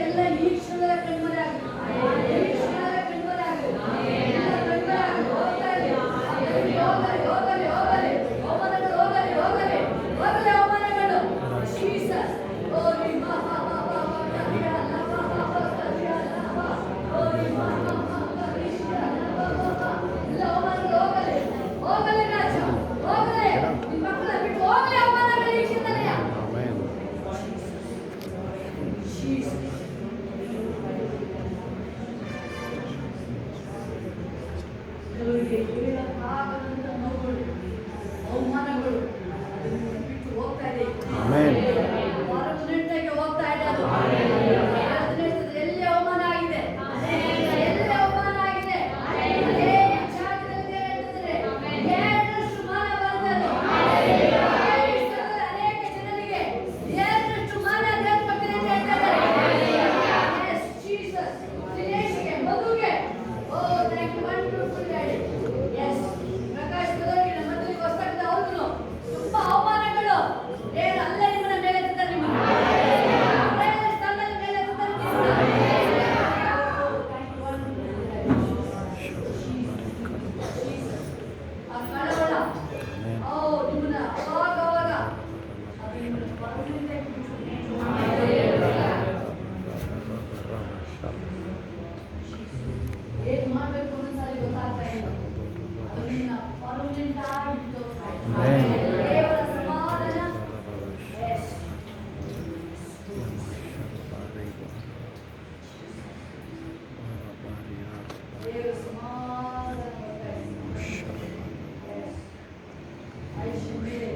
ಎಲ್ಲ ಈ ಕ್ಷಣದ ಕಣ್ಮರೆ ಆಗಲಿ. ಈ ಕ್ಷಣದ ಕಣ್ಮರೆ ಆಗಲಿ. ಎಲ್ಲ ಕಣ್ಮರೆ ಆಗಲಿ. ಹೋಗ್ತಾ ಇರಲಿ. ಹೋಗಲಿ, ಹೋಗಲಿ, ಹೋಗಲಿ. ಅವಮಾನಗಳು ಹೋಗಲಿ, ಹೋಗಲಿ, ಹೋಗಲಿ ಅವಮಾನಗಳು. ಜೀಸಸ್. ಓರಿ ಮಹಾ ಮಹಾ ಕರಿಯ ಲಭ ಮಹಾ ಕರಿಯ ಲಭ. ಓರಿ ಮಹಾ ಮಹಾ ಕರಿಯ ಲಭ ಮಹಾ. ಎಲ್ಲ ಅವಮಾನಗಳು ಹೋಗಲಿ. ಹೋಗಲಿ ರಾಜ. ಹೋಗಲಿ. ನಿಮ್ಮ ಮಕ್ಕಳ ಬಿಟ್ಟು ಹೋಗಲಿ ಅವಮಾನಗಳು ಈ ಕ್ಷಣದಲ್ಲಿ. ಕೆಲವರಿಗೆ ಹೇಳಕ್ಕಾಗದಂತ ನೋವುಗಳು, ಅವಮಾನಗಳು ಅದನ್ನು ಬಿಟ್ಟು ಹೋಗ್ತಾ ಇದೆ. ಹೊರಗುನೆಟ್ಟಾಗಿ ಹೋಗ್ತಾ ಇದೆ ಅದು. ಎಲ್ಲಿ ಅವಮಾನ ಆಗಿದೆ, ಎಲ್ಲಿ ಅವಮಾನ ಆಗಿದೆ, ಅದೇ ಜಾಗದಲ್ಲಿ ಹೇಳ್ತಿದ್ದಾರೆ, ಎರಡರಷ್ಟು ಮಾನ ಬಂದದ್ದು. ಅನೇಕ ಜನರಿಗೆ ಎರಡರಷ್ಟು ಮಾನ ದೇವರ ಪಕ್ಕದಲ್ಲಿ ಹೇಳ್ತಾರೆ. Yes, Jesus. ದಿನೇಶ್ಗೆ, ಮಧುಗೆ, oh, thank you, wonderful daddy. Yes, Prakash ಬದಲಿಗೆ ನಮ್ಮ ಮೊದಲಿಗೆ ಹೊಸದಾದ ಅವ್ರಿಗೂ ತುಂಬಾ ಅವಮಾನಗಳು ಏನು ಅಲ್ಲೇ ನಿಮ್ಮನ್ನ ಮೇಲೆ ಎತ್ತಿದ್ದಾರೆ. ನಿಮ್ಮನ್ನ ಒಳ್ಳೆಯ ಸ್ಥಾನದಲ್ಲಿ ಮೇಲೆ ಎತ್ತಿದ್ದಾರೆ. ಆ ಕಳವಳ, ನಿಮ್ಮನ್ನ ಅವಾಗ ಅದು ನಿಮ್ಮನ್ನ ಪರವಾಗಿಲ್ಲ. ಏನ್ ಮಾಡ್ಬೇಕು ಒಂದ್ಸರಿ ಗೊತ್ತಾಗ್ತಾ ಇಲ್ಲ. ಅದನ್ನ ಪರ್ಮನೆಂಟ್ ಆಗಿದ್ದು ದೇವರ ಸಮಾಧಾನ. Yes. ದೇವರ ಸಮಾಧಾನ ಬರ್ತಾ ಇದೆ. Yes. ಆಯುಷ್ಯ ಮೇಲೆ,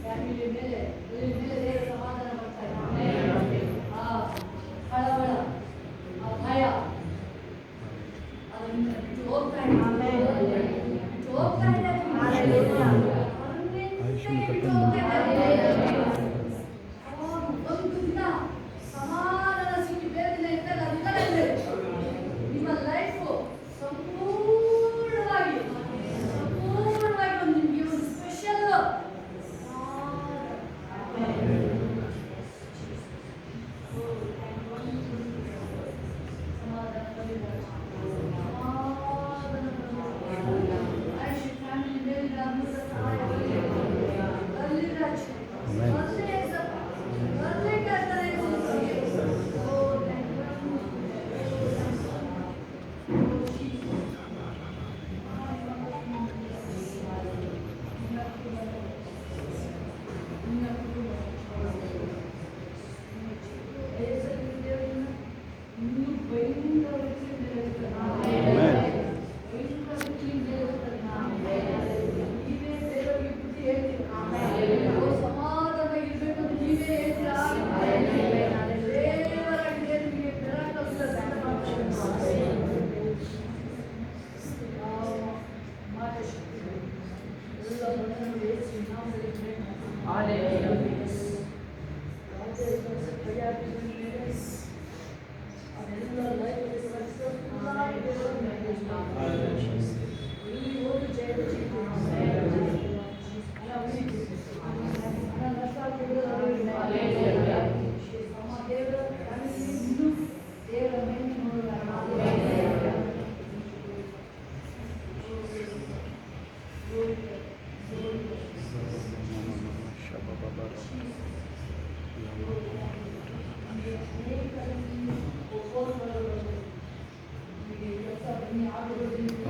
ಫ್ಯಾಮಿಲಿ ಮೇಲೆ, ಎಲ್ಲರ ಮೇಲೆ ದೇವರ ಸಮಾಧಾನ ಬರ್ತಾ ಇದೆ. ಆ ಕಳವಳ, ಆ ಭಯ ಅದನ್ನ ಬಿಟ್ಟು ಹೋಗ್ತಾ ಇದೆ. ಬಿಟ್ಟು ಹೋಗ್ತಾ ಇದೆ. ಬಿಟ್ಟು ಹೋಗ್ತಾ ಇದೆ. ಒಂದು ದಿನ ಸಮಾಧಾನ ಸಿಕ್ಕಿ ಬೇರೆ ದಿನ ಇರ್ತಲ್ಲ, ಅದು ಕಳೆದ್ರೆ ನಿಮ್ಮ ಲೈಫು ಸಂಪೂರ್ಣವಾಗಿ ಒಂದು ನಿಮಗೆ ಒಂದು ಸ್ಪೆಷಲ್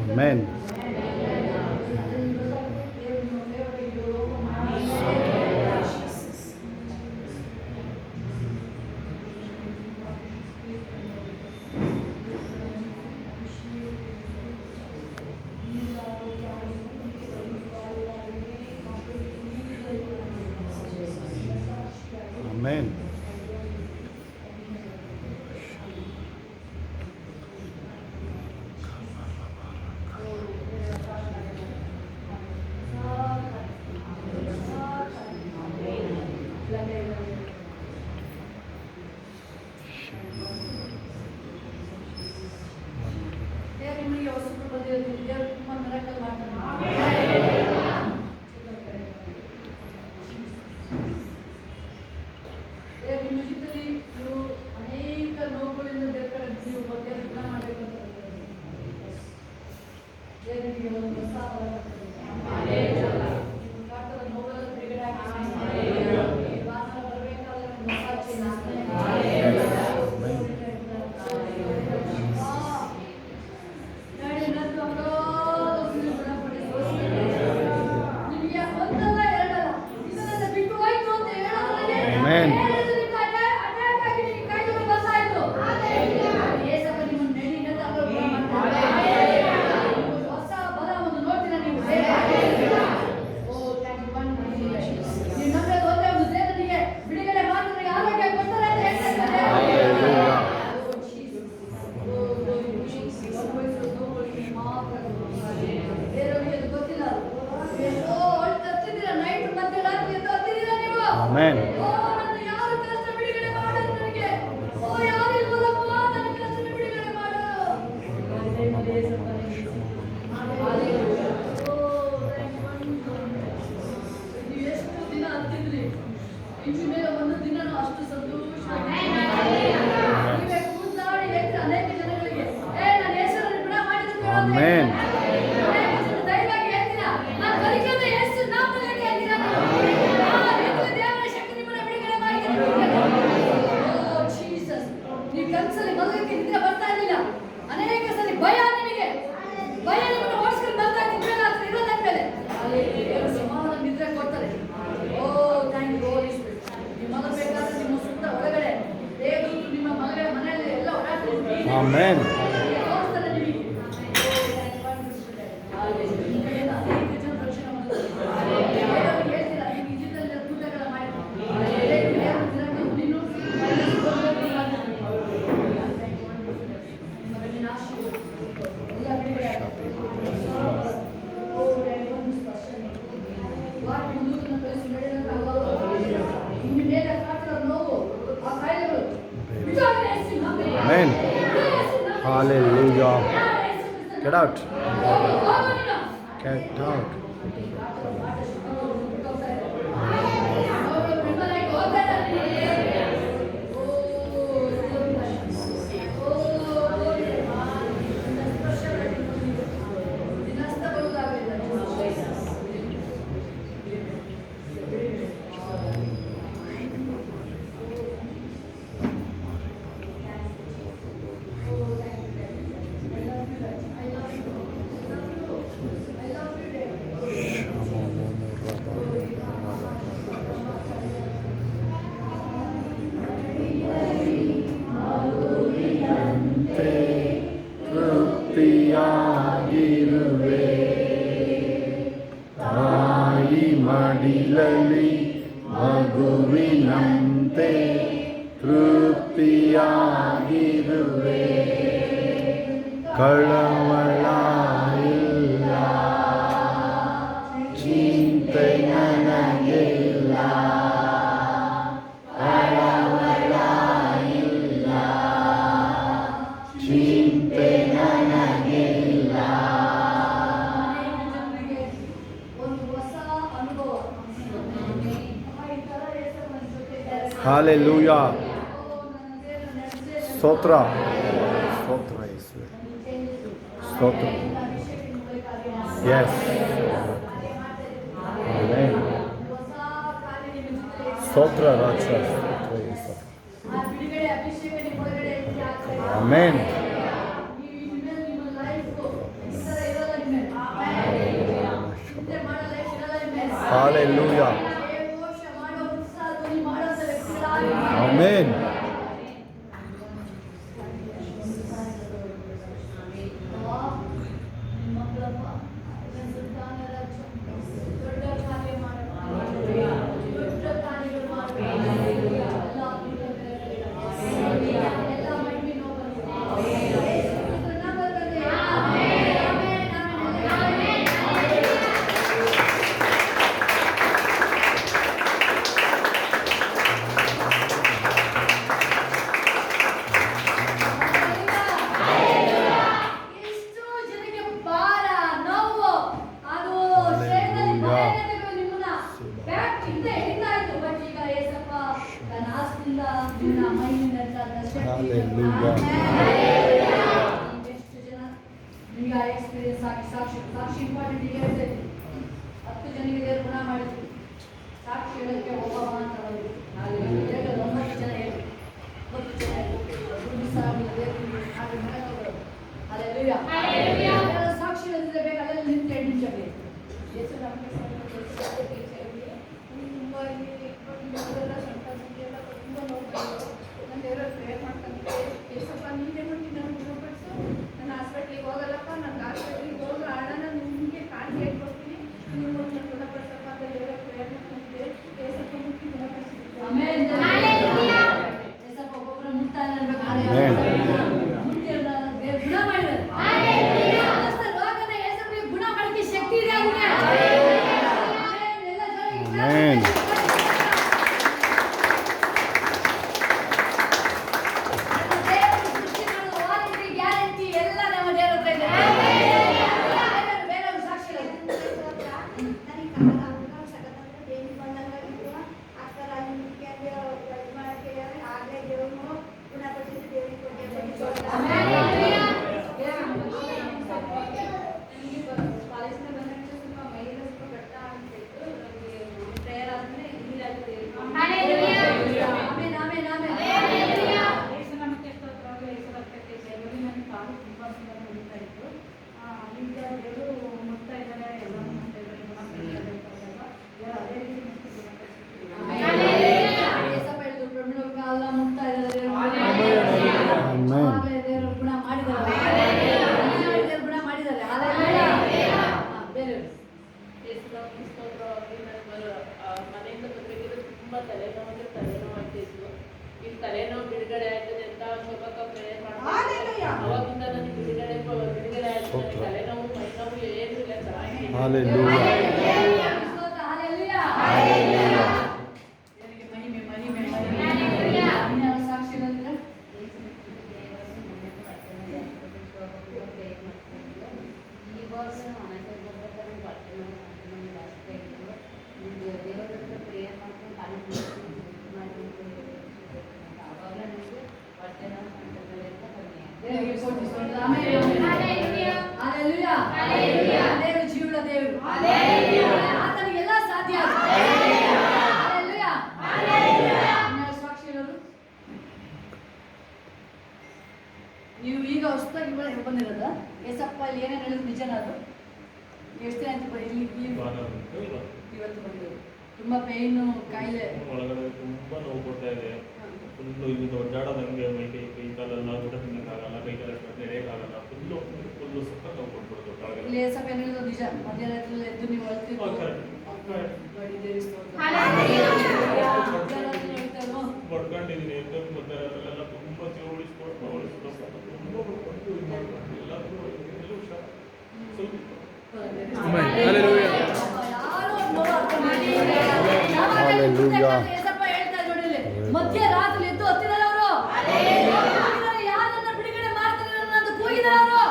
Amen. ಜೀವಿತದಲ್ಲಿ ನೀವು ಅನೇಕ ನೋವುಗಳಿಂದ ಬೇರೆ ನೀವು ದೇವರ ಮಾಡಬೇಕು ಅಂತ ದೇವರಿಗೆ ಒಂದು ಹೊಸ ಬಲ ಕಾಟದ ನೋವೆಲ್ಲ ಬಿಡುಗಡೆ ಆಗಿ ವಾಸನ ಬರಬೇಕಾದ್ರೆ ನಿಮಗೆ ಒಂದಲ್ಲ ಎರಡಲ್ಲ ಇದನ್ನ ಬಿಟ್ಟು ಹೋಯ್ತು ಅಂತ ಹೇಳೋದ್ರಲ್ಲಿ Amen. Amen. ಅನೇಕ ಸಲ ಭಯ ನಿಮಗೆ ಭಯ ನಿಮ್ಮನ್ನು ಓಡಿಸ್ಕೊಂಡು ಬರ್ತಾ ಇದ್ರೆ ಇರೋಲ್ಲ ಮೇಲೆ ಸಮಾಧಾನ ನಿದ್ರೆ ಕೊಡ್ತಾರೆ. ಓ ಥ್ಯಾಂಕ್ ಯು ಹೋಲಿ ಸ್ಪಿರಿಟ್. ನೀವು ಮಲಗಬೇಕಾದ್ರೆ ನಿಮ್ಮ ಸುತ್ತ ಒಳಗಡೆ ದೇವರು ನಿಮ್ಮ ಮನೆಯಲ್ಲಿ ಎಲ್ಲ ಓಡಾಡ್ತಾರೆ. Amen. ತೋರಿಸ್ತಾರೆ ನಿಮಗೆ. ಅನೇಕ ಜನ ರಕ್ಷಣೆ ಮಾಡ್ತಾರೆ. ಹೇಳ್ತೀರಾ ನೀವು ಈಜಿಪ್ಟಲ್ಲಿ ಕೂಟಗಳ ಮಾಡಿ Amen. Hallelujah. Get out. Get out. ತೃಪ್ತಿಯಾಗಿರುವೆ ತಾಯಿ ಮಡಿಲಲ್ಲಿ ಮಗುವಿನಂತೆ ತೃಪ್ತಿಯಾಗಿರುವೆ ಕಳವಳ ಇಲ್ಲ ಚಿಂತೆ ನನಗೆ ಇಲ್ಲ ಕಳವಳ ಇಲ್ಲ ಚಿಂತೆ ನನಗೆ ಇಲ್ಲ. Hallelujah. ಸ್ತೋತ್ರ ಸ್ತೋತ್ರ ಯೇಸುವೆ ಸ್ತೋತ್ರ. Yes. Amen. ಸ್ತೋತ್ರ ರಾಜ ಸ್ತೋತ್ರ ಯೇಸು. Amen. Hallelujah. Amen. Hallelujah. ಎಷ್ಟು ಜನ ನಿಮಗೆ ಆ ಎಕ್ಸ್ಪೀರಿಯನ್ಸ್ ಸಾಕ್ಷಿ ಇಂಪಾರ್ಟೆಂಟ್ ಈಗ ಹೇಳ್ತೇನೆ. 10 ಜನರಿಗೆ ದೇವರು ಗುಣ ಮಾಡಿದ್ರು, ಸಾಕ್ಷಿ ಹೇಳೋಕ್ಕೆ ಒಬ್ಬ ಮಾತ್ರ ಬಂದ್ರು. 9 ಜನ ಹೇಳಿ 10 ಜನ ಸಾಕ್ಷಿ ಹೇಳಿದ್ರೆ ಬೇಕು, ಅಲ್ಲೆಲ್ಲ ನಿಂತು 2 ನಿಮಿಷ ಬೇಕು. ತುಂಬ ಇಲ್ಲಿ ಎಲ್ಲ ಸ್ವಂತ ಎಲ್ಲ ತುಂಬ ನೋಡ್ಕೊಂಡು ನಾನು ದೇವರಲ್ಲಿ ಪ್ರೇಯರ್ ಮಾಡ್ಕೊಂಡೆ. ಏಸಪ್ಪ ನೀನೇ ಮಾಡಿ ನಾನು ಗುಣಪಡಿಸು, ನಾನು ಹಾಸ್ಪಿಟ್ಲಿಗೆ ಹೋಗಲ್ಲಪ್ಪ, ನಾನು ಹಾಸ್ಪಿಟ್ಲಿಗೆ ಹೋಗೋ ಹಣನ ನಿಮಗೆ ಕಾಣಿಕೆ ಹೇಳ್ಕೊಡ್ತೀನಿ, ನೀವು ನನ್ನ ಗುಣಪಡಿಸಪ್ಪ ಅಂತ ದೇವರಲ್ಲಿ ಪ್ರೇಯರ್ ಮಾಡ್ಕೊಂಡಿದ್ದೆ. ಏಸಪ್ಪ ಮುಟ್ಟಿ ಗುಣಪಡಿಸಿದ್ದೆ. ಒಬ್ಬೊಬ್ಬರು ಮುಟ್ಟಾಗ ಗುಣ ಮಾಡಿದ್ದಾರೆ. ರೋಗನ ಏಸಪ್ಪ ಗುಣ ಮಾಡಕ್ಕೆ ಶಕ್ತಿ ಇದೆ ಅವ್ರಿಗೆ. Amen. ತಲೆನೋವು ಬಿಡುಗಡೆ ಆಗ್ತದೆ ಅಂತ ಶೋಭಕ್ಕ ಪ್ರೇಯರ್ ಮಾಡ್ತಾರೆ. ಅವಾಗಿಂದ ನನಗೆ ಬಿಡುಗಡೆ ಆಗ್ತದೆ, ತಲೆನೋವು ಮೈನೋವು ಏನೂ ಇಲ್ಲ, ಚೆನ್ನಾಗಿದೆ. Hallelujah. ಜೀವನ ದೇವರು ಆತನಿಗೆಲ್ಲ ಸಾಧ್ಯ. ಸಾಕ್ಷಿ ಹೇಳೋದು ನೀವು ಈಗ ಹೊಸದಾಗಿ ಬಂದಿರೋದ ಏಸಪ್ಪ ಇಲ್ಲಿ ಏನೇನು ಹೇಳಿದ್ರು ನಿಜನ ಅದು ಎಷ್ಟು ದಿನ ಅಂತ ಇಲ್ಲಿ ಇವತ್ತು ಬಂದಿರೋದು. ತುಂಬಾ ಪೇಯ್ನು ಕಾಯಿಲೆ ಒಳಗಡೆ ತುಂಬಾ ನೋವು ಕೊಡ್ತಾ ಇದೆ. ಫುಲ್ಲು ಇಲ್ಲಿ ಒಡ್ಡಾಡೋದಂಗೆ ಕೈ ಕಾಲೆಲ್ಲ ಊಟ ತಿನ್ನಕ್ಕಾಗಲ್ಲ, ಕೈ ಕಾಲ ನಡೆಯೋಕ್ಕಾಗಲ್ಲ, ಫುಲ್ಲು ಸಕ್ಕ ನೋವು ಕೊಟ್ಬಿಡ್ತು. ಇಲ್ಲಿ ಏಸಪ್ಪ ಏನು ಹೇಳಿದ್ರು ನಿಜ. ಮಧ್ಯರಾತ್ರಿ ಎದ್ದು ನೀವು ಅಳ್ತಿದ್ರು ಬಡ್ಕೊಂಡಿದ್ದೀನಿ. ಎದ್ದಕ್ಕೆ ಮಧ್ಯರಾತ್ರೆಲ್ಲ ತುಂಬ ಉಳಿಸ್ಕೊಟ್ಟು ತುಂಬ ಬಡ್ಕೊಂಡು ಇದು ಮಾಡ್ಕೊಂಡು ಎಲ್ಲರೂ ಹುಷಾರು ಸ್ವಲ್ಪ ಮಧ್ಯರಾತ್ರಿ ಎದ್ದು ಹತ್ತಿದ್ದಾರೆ ಅವರು. ಯಾರನ್ನ ಬಿಡುಗಡೆ ಮಾಡ್ತಾರೆ ಅನ್ನೋದು ಕೂಗಿದ್ದಾರೆ ಅವರು.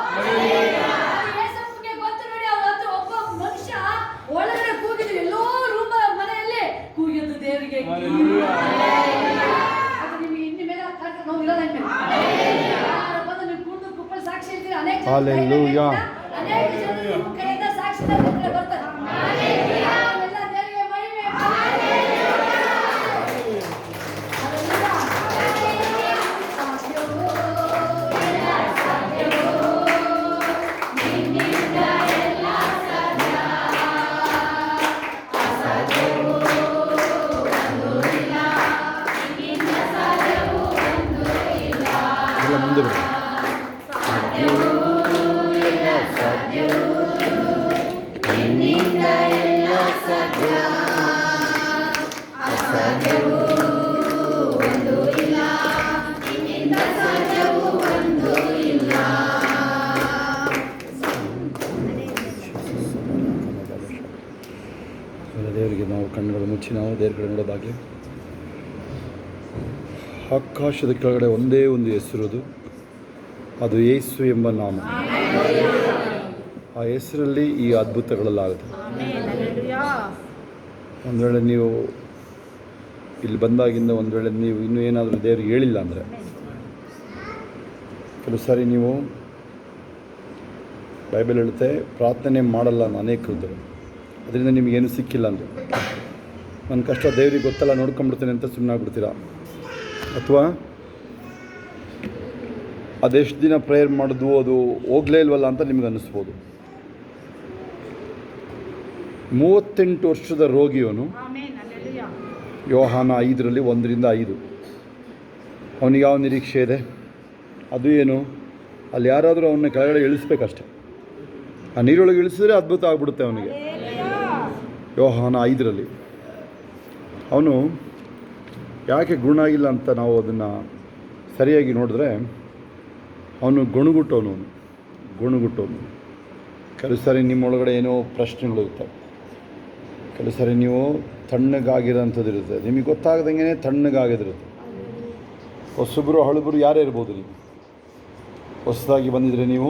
ಏಸಪ್ಪಗೆ ಗೊತ್ತು ನೋಡಿ, ಅವ್ರ ಹತ್ರ ಒಬ್ಬ ಮನುಷ್ಯ ಒಳಗಡೆ ಕೂಗಿದ್ರು. ಎಲ್ಲೋ ರೂಮ್ ಮನೆಯಲ್ಲಿ ಕೂಗಿದ್ದು ದೇವರಿಗೆ. ನಿಮಗೆ ಇನ್ನು ಮೇಲೆ ನಾವು ಇರೋದಂಗೆ ಬಂದು ನೀವು ಕೂತು ಕುಪ್ಪಲ್ ಸಾಕ್ಷಿ ಹೇಳ್ತೀರಿ. ಅನೇಕ ಜನ ನಿಮ್ಮ ಕೈಯಿಂದ ಸಾಕ್ಷಿ ಬರ್ತಾರೆ. ಎಲ್ಲ ದೇವರಿಗೆ ಮಹಿಮೆ. ಮುಂದೆ ದೇವರಿಗೆ ನಾವು ಕಣ್ಣುಗಳು ಮುಚ್ಚಿ ನಾವು ದೇವರ ಕಡೆ ನೋಡೋದಾಗಲಿ. ಆಕಾಶದ ಕೆಳಗಡೆ ಒಂದೇ ಒಂದು ಹೆಸರುದು, ಅದು ಯೇಸು ಎಂಬ ನಾಮ. ಆ ಹೆಸರಲ್ಲಿ ಈ ಅದ್ಭುತಗಳೆಲ್ಲ ಆಗುತ್ತೆ. ಒಂದು ವೇಳೆ ನೀವು ಇಲ್ಲಿ ಬಂದಾಗಿಂದ ಒಂದು ವೇಳೆ ನೀವು ಇನ್ನೂ ಏನಾದರೂ ದೇವ್ರಿಗೆ ಹೇಳಿಲ್ಲ ಅಂದರೆ, ಕೆಲವು ಸಾರಿ ನೀವು ಬೈಬಲ್ ಹೇಳುತ್ತೆ ಪ್ರಾರ್ಥನೆ ಮಾಡಲ್ಲ ನಾನು ಅನೇಕರಿದ್ದರು, ಅದರಿಂದ ನಿಮಗೇನು ಸಿಕ್ಕಿಲ್ಲ ಅಂದರೆ ನನ್ನ ಕಷ್ಟ ದೇವ್ರಿಗೆ ಗೊತ್ತಲ್ಲ ನೋಡ್ಕೊಂಡ್ಬಿಡ್ತೇನೆ ಅಂತ ಸುಮ್ಮನೆ ಆಗ್ಬಿಡ್ತೀರಾ. ಅಥವಾ ಅದೆಷ್ಟು ದಿನ ಪ್ರೇಯರ್ ಮಾಡಿದ್ವು ಅದು ಹೋಗಲೇ ಇಲ್ವಲ್ಲ ಅಂತ ನಿಮ್ಗೆ ಅನ್ನಿಸ್ಬೋದು. 38 ವರ್ಷದ ರೋಗಿಯವನು ಯೋಹಾನ 5ರಲ್ಲಿ 1-5 ಅವನಿಗೆ ಯಾವ ನಿರೀಕ್ಷೆ ಇದೆ? ಅದು ಏನು, ಅಲ್ಲಿ ಯಾರಾದರೂ ಅವನ್ನ ಕೆಳಗಡೆ ಇಳಿಸ್ಬೇಕಷ್ಟೆ. ಆ ನೀರೊಳಗೆ ಇಳಿಸಿದ್ರೆ ಅದ್ಭುತ ಆಗ್ಬಿಡುತ್ತೆ ಅವನಿಗೆ. ಯೋಹಾನ 5ರಲ್ಲಿ ಅವನು ಯಾಕೆ ಗುಣ ಆಗಿಲ್ಲ ಅಂತ ನಾವು ಅದನ್ನು ಸರಿಯಾಗಿ ನೋಡಿದ್ರೆ, ಅವನು ಗುಣಗುಟ್ಟವನು. ಕೆಲವು ಸಾರಿ ನಿಮ್ಮೊಳಗಡೆ ಏನೋ ಪ್ರಶ್ನೆಗಳಿರ್ತವೆ, ಕೆಲವು ಸಾರಿ ನೀವು ತಣ್ಣಗಾಗಿರೋಂಥದ್ದು ಇರುತ್ತೆ, ನಿಮಗೆ ಗೊತ್ತಾಗದಂಗೆ ತಣ್ಣಗಾಗಿದಿರುತ್ತೆ. ಹೊಸಬ್ರು ಹಳಬರು ಯಾರೇ ಇರ್ಬೋದು, ನೀವು ಹೊಸದಾಗಿ ಬಂದಿದ್ರೆ ನೀವು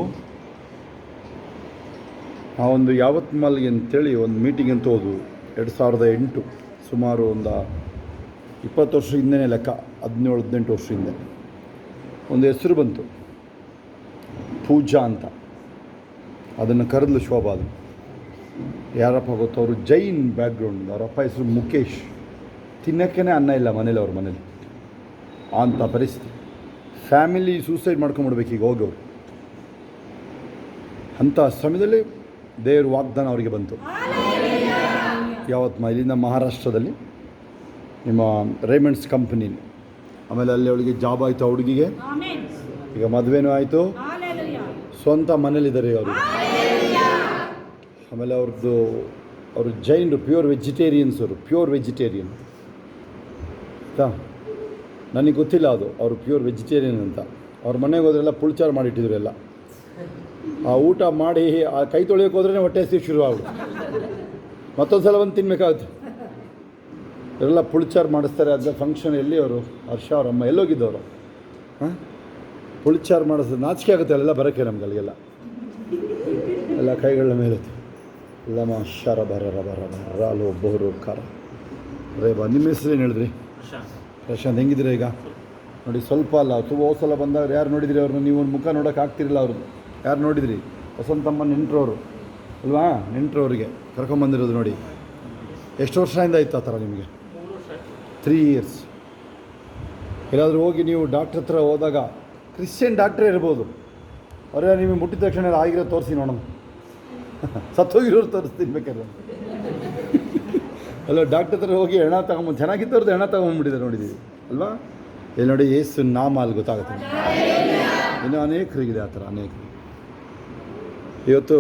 ನಾವೊಂದು ಯಾವತ್ತು ಮಾಲ್ಗೆ ಅಂತೇಳಿ ಒಂದು ಮೀಟಿಂಗ್ ಅಂತ ಹೋದ್ವು 2008, ಸುಮಾರು ಒಂದು 20 ವರ್ಷ ಹಿಂದೆಯೇ ಲೆಕ್ಕ, 17-18 ವರ್ಷ ಹಿಂದೆ. ಒಂದು ಹೆಸರು ಬಂತು, ಪೂಜಾ ಅಂತ. ಅದನ್ನು ಕರೆದ್ಲು ಶೋಭಾ. ಅದು ಯಾರಪ್ಪ ಗೊತ್ತು, ಅವರು ಜೈನ್ ಬ್ಯಾಕ್ಗ್ರೌಂಡ್, ಅವರಪ್ಪ ಹೆಸರು ಮುಖೇಶ್. ತಿನ್ನೋಕ್ಕೇ ಅನ್ನ ಇಲ್ಲ ಮನೇಲಿ, ಅವ್ರ ಮನೇಲಿ ಅಂಥ ಪರಿಸ್ಥಿತಿ. ಫ್ಯಾಮಿಲಿ ಸೂಸೈಡ್ ಮಾಡ್ಕೊಂಬಿಡ್ಬೇಕು ಈಗ ಹೋಗೋರು. ಅಂಥ ಸಮಯದಲ್ಲಿ ದೇವ್ರ ವಾಗ್ದಾನ ಅವರಿಗೆ ಬಂತು. ಯಾವತ್ತು ಇಲ್ಲಿಂದ ಮಹಾರಾಷ್ಟ್ರದಲ್ಲಿ ನಿಮ್ಮ ರೇಮಂಡ್ಸ್ ಕಂಪನಿ, ಆಮೇಲೆ ಅಲ್ಲಿ ಅವಳಿಗೆ ಜಾಬ್ ಆಯಿತು, ಆ ಹುಡುಗಿಗೆ ಈಗ ಮದುವೆನೂ ಆಯಿತು, ಸ್ವಂತ ಮನೇಲಿದ್ದಾರೆ ಅವರು. ಆಮೇಲೆ ಅವರು ಜೈನರು, ಪ್ಯೂರ್ ವೆಜಿಟೇರಿಯನ್ಸ್. ಅವರು ಪ್ಯೂರ್ ವೆಜಿಟೇರಿಯನ್ ಆಯಿತಾ, ನನಗೆ ಗೊತ್ತಿಲ್ಲ ಅದು ಅವರು ಪ್ಯೂರ್ ವೆಜಿಟೇರಿಯನ್ ಅಂತ. ಅವ್ರ ಮನೆಗೆ ಹೋದ್ರೆಲ್ಲ ಪುಳ್ಚಾರು ಮಾಡಿಟ್ಟಿದ್ರು ಎಲ್ಲ. ಆ ಊಟ ಮಾಡಿ ಆ ಕೈ ತೊಳೆಯೋಕೆ ಹೋದ್ರೇ ಹೊಟ್ಟೆ ಹಸಿ ಶುರು ಆಗ್ಬಿಡು, ಮತ್ತೊಂದು ಸಲ ಬಂದು ತಿನ್ನಬೇಕಾಗುತ್ತೆ. ಇವರೆಲ್ಲ ಪುಳ್ಚಾರು ಮಾಡಿಸ್ತಾರೆ. ಅದು ಫಂಕ್ಷನ್ ಎಲ್ಲಿ ಅವರು ಹರ್ಷ ಅವ್ರ ಅಮ್ಮ ಎಲ್ಲೋಗಿದ್ದವರು, ಹಾಂ ಪುಳ್ಚಾರು ಮಾಡಿಸೋದು ನಾಚಿಕೆ ಆಗುತ್ತೆ ಅಲ್ಲೆಲ್ಲ ಬರೋಕ್ಕೆ ನಮ್ಗೆ. ಅಲ್ಲಿಗೆಲ್ಲ ಎಲ್ಲ ಕೈಗಳ ಮೇಲೆ ಎಲ್ಲ ಶಾರ ಬರ ಒಬ್ಬರು ಖಾರ ರೇಬಾ. ನಿಮ್ಮ ಹೆಸರು ಏನು ಹೇಳಿದ್ರಿ? ಪ್ರಶಾಂತ್. ಹೆಂಗಿದ್ದೀರಾ ಈಗ? ನೋಡಿ, ಸ್ವಲ್ಪ ಅಲ್ಲ ತುಂಬ ಸಲ ಬಂದಾಗ ಯಾರು ನೋಡಿದ್ರಿ ಅವ್ರನ್ನ? ನೀವು ಒಂದು ಮುಖ ನೋಡೋಕೆ ಆಗ್ತಿರಲಿಲ್ಲ ಅವ್ರದ್ದು. ಯಾರು ನೋಡಿದ್ರಿ? ವಸಂತಮ್ಮ ನೆಂಟ್ರವರು ಅಲ್ವಾ? ನೆಂಟ್ರವ್ರಿಗೆ ಕರ್ಕೊಂಬಂದಿರೋದು ನೋಡಿ. ಎಷ್ಟು ವರ್ಷದಿಂದ ಇತ್ತು ಆ ಥರ ನಿಮಗೆ? 3 years. ಎಲ್ಲಾದರೂ ಹೋಗಿ ನೀವು ಡಾಕ್ಟ್ರ್ ಹತ್ರ ಹೋದಾಗ, ಕ್ರಿಶ್ಚಿಯನ್ ಡಾಕ್ಟ್ರೇ ಇರ್ಬೋದು, ಅವರೇ ನಿಮಗೆ ಮುಟ್ಟಿದ ತಕ್ಷಣ ಆಗಿರೋ ತೋರಿಸಿ ನೋಡೋಣ, ಸತ್ತೋಗಿರೋರು ತೋರಿಸ್ತೀನಿ ಬೇಕಾದ್ರೆ. ಅಲ್ಲ, ಡಾಕ್ಟ್ರ್ ಹತ್ರ ಹೋಗಿ ಹೆಣ ತಗೊಂಬಂದು ಚೆನ್ನಾಗಿದ್ದವ್ರದ್ದು ಹೆಣ ತಗೊಂಬಂದ್ಬಿಟ್ಟಿದ್ದಾರೆ, ನೋಡಿದ್ದೀವಿ ಅಲ್ವಾ? ಇಲ್ಲಿ ನೋಡಿ, ಯೇಸು ನಾಮ ಅಲ್ಲಿ ಗೊತ್ತಾಗುತ್ತೆ. ಇನ್ನೂ ಅನೇಕರಿಗಿದೆ ಆ ಥರ, ಅನೇಕರು. ಇವತ್ತು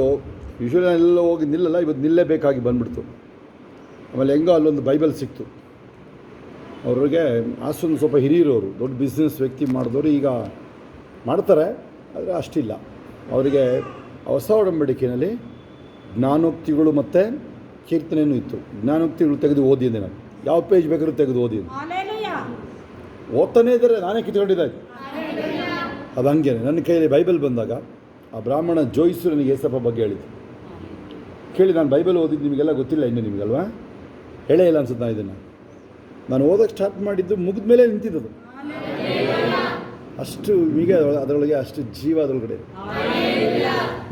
ಯೂಶ್ವಲಿ ಎಲ್ಲ ಹೋಗಿ ನಿಲ್ಲಲ್ಲ, ಇವತ್ತು ನಿಲ್ಲೇಬೇಕಾಗಿ ಬಂದ್ಬಿಡ್ತು. ಆಮೇಲೆ ಹೆಂಗೋ ಅಲ್ಲೊಂದು ಬೈಬಲ್ ಸಿಕ್ತು ಅವ್ರಿಗೆ. ಅಷ್ಟೊಂದು ಸ್ವಲ್ಪ ಹಿರಿಯರೋರು, ದೊಡ್ಡ ಬಿಸ್ನೆಸ್ ವ್ಯಕ್ತಿ ಮಾಡಿದವರು, ಈಗ ಮಾಡ್ತಾರೆ ಆದರೆ ಅಷ್ಟಿಲ್ಲ ಅವರಿಗೆ. ಹೊಸ ಒಡಂಬಡಿಕೆಯಲ್ಲಿ ಜ್ಞಾನೋಕ್ತಿಗಳು ಮತ್ತು ಕೀರ್ತನೆಯೂ ಇತ್ತು. ಜ್ಞಾನೋಕ್ತಿಗಳು ತೆಗೆದು ಓದಿದ್ದೆ ನಾನು, ಯಾವ ಪೇಜ್ ಬೇಕಾದ್ರೂ ತೆಗೆದು ಓದಿದ್ದು. ಓದ್ತಾನೇ ಇದ್ದಾರೆ, ನಾನೇ ಕಿತ್ಕೊಂಡಿದ್ದಾಯ್ತು. ಅದು ಹಂಗೆ ನನ್ನ ಕೈಯಲ್ಲಿ ಬೈಬಲ್ ಬಂದಾಗ ಆ ಬ್ರಾಹ್ಮಣ ಜೋಯಿಸು ನನಗೆ ಏಸಪ್ಪ ಬಗ್ಗೆ ಹೇಳಿದ್ದು ಕೇಳಿ, ನಾನು ಬೈಬಲ್ ಓದಿದ್ದು ನಿಮಗೆಲ್ಲ ಗೊತ್ತಿಲ್ಲ ಇನ್ನು ನಿಮಗಲ್ವಾ, ಹೇಳೇ ಇಲ್ಲ ಅನ್ಸುತ್ತೆ. ನಾನು ಓದೋಕ್ಕೆ ಸ್ಟಾರ್ಟ್ ಮಾಡಿದ್ದು ಮುಗಿದ ಮೇಲೆ ನಿಂತಿದ್ದದು. ಅಷ್ಟು ಈಗ ಅದರೊಳಗೆ ಅಷ್ಟು ಜೀವ ಅದರೊಳಗಡೆ.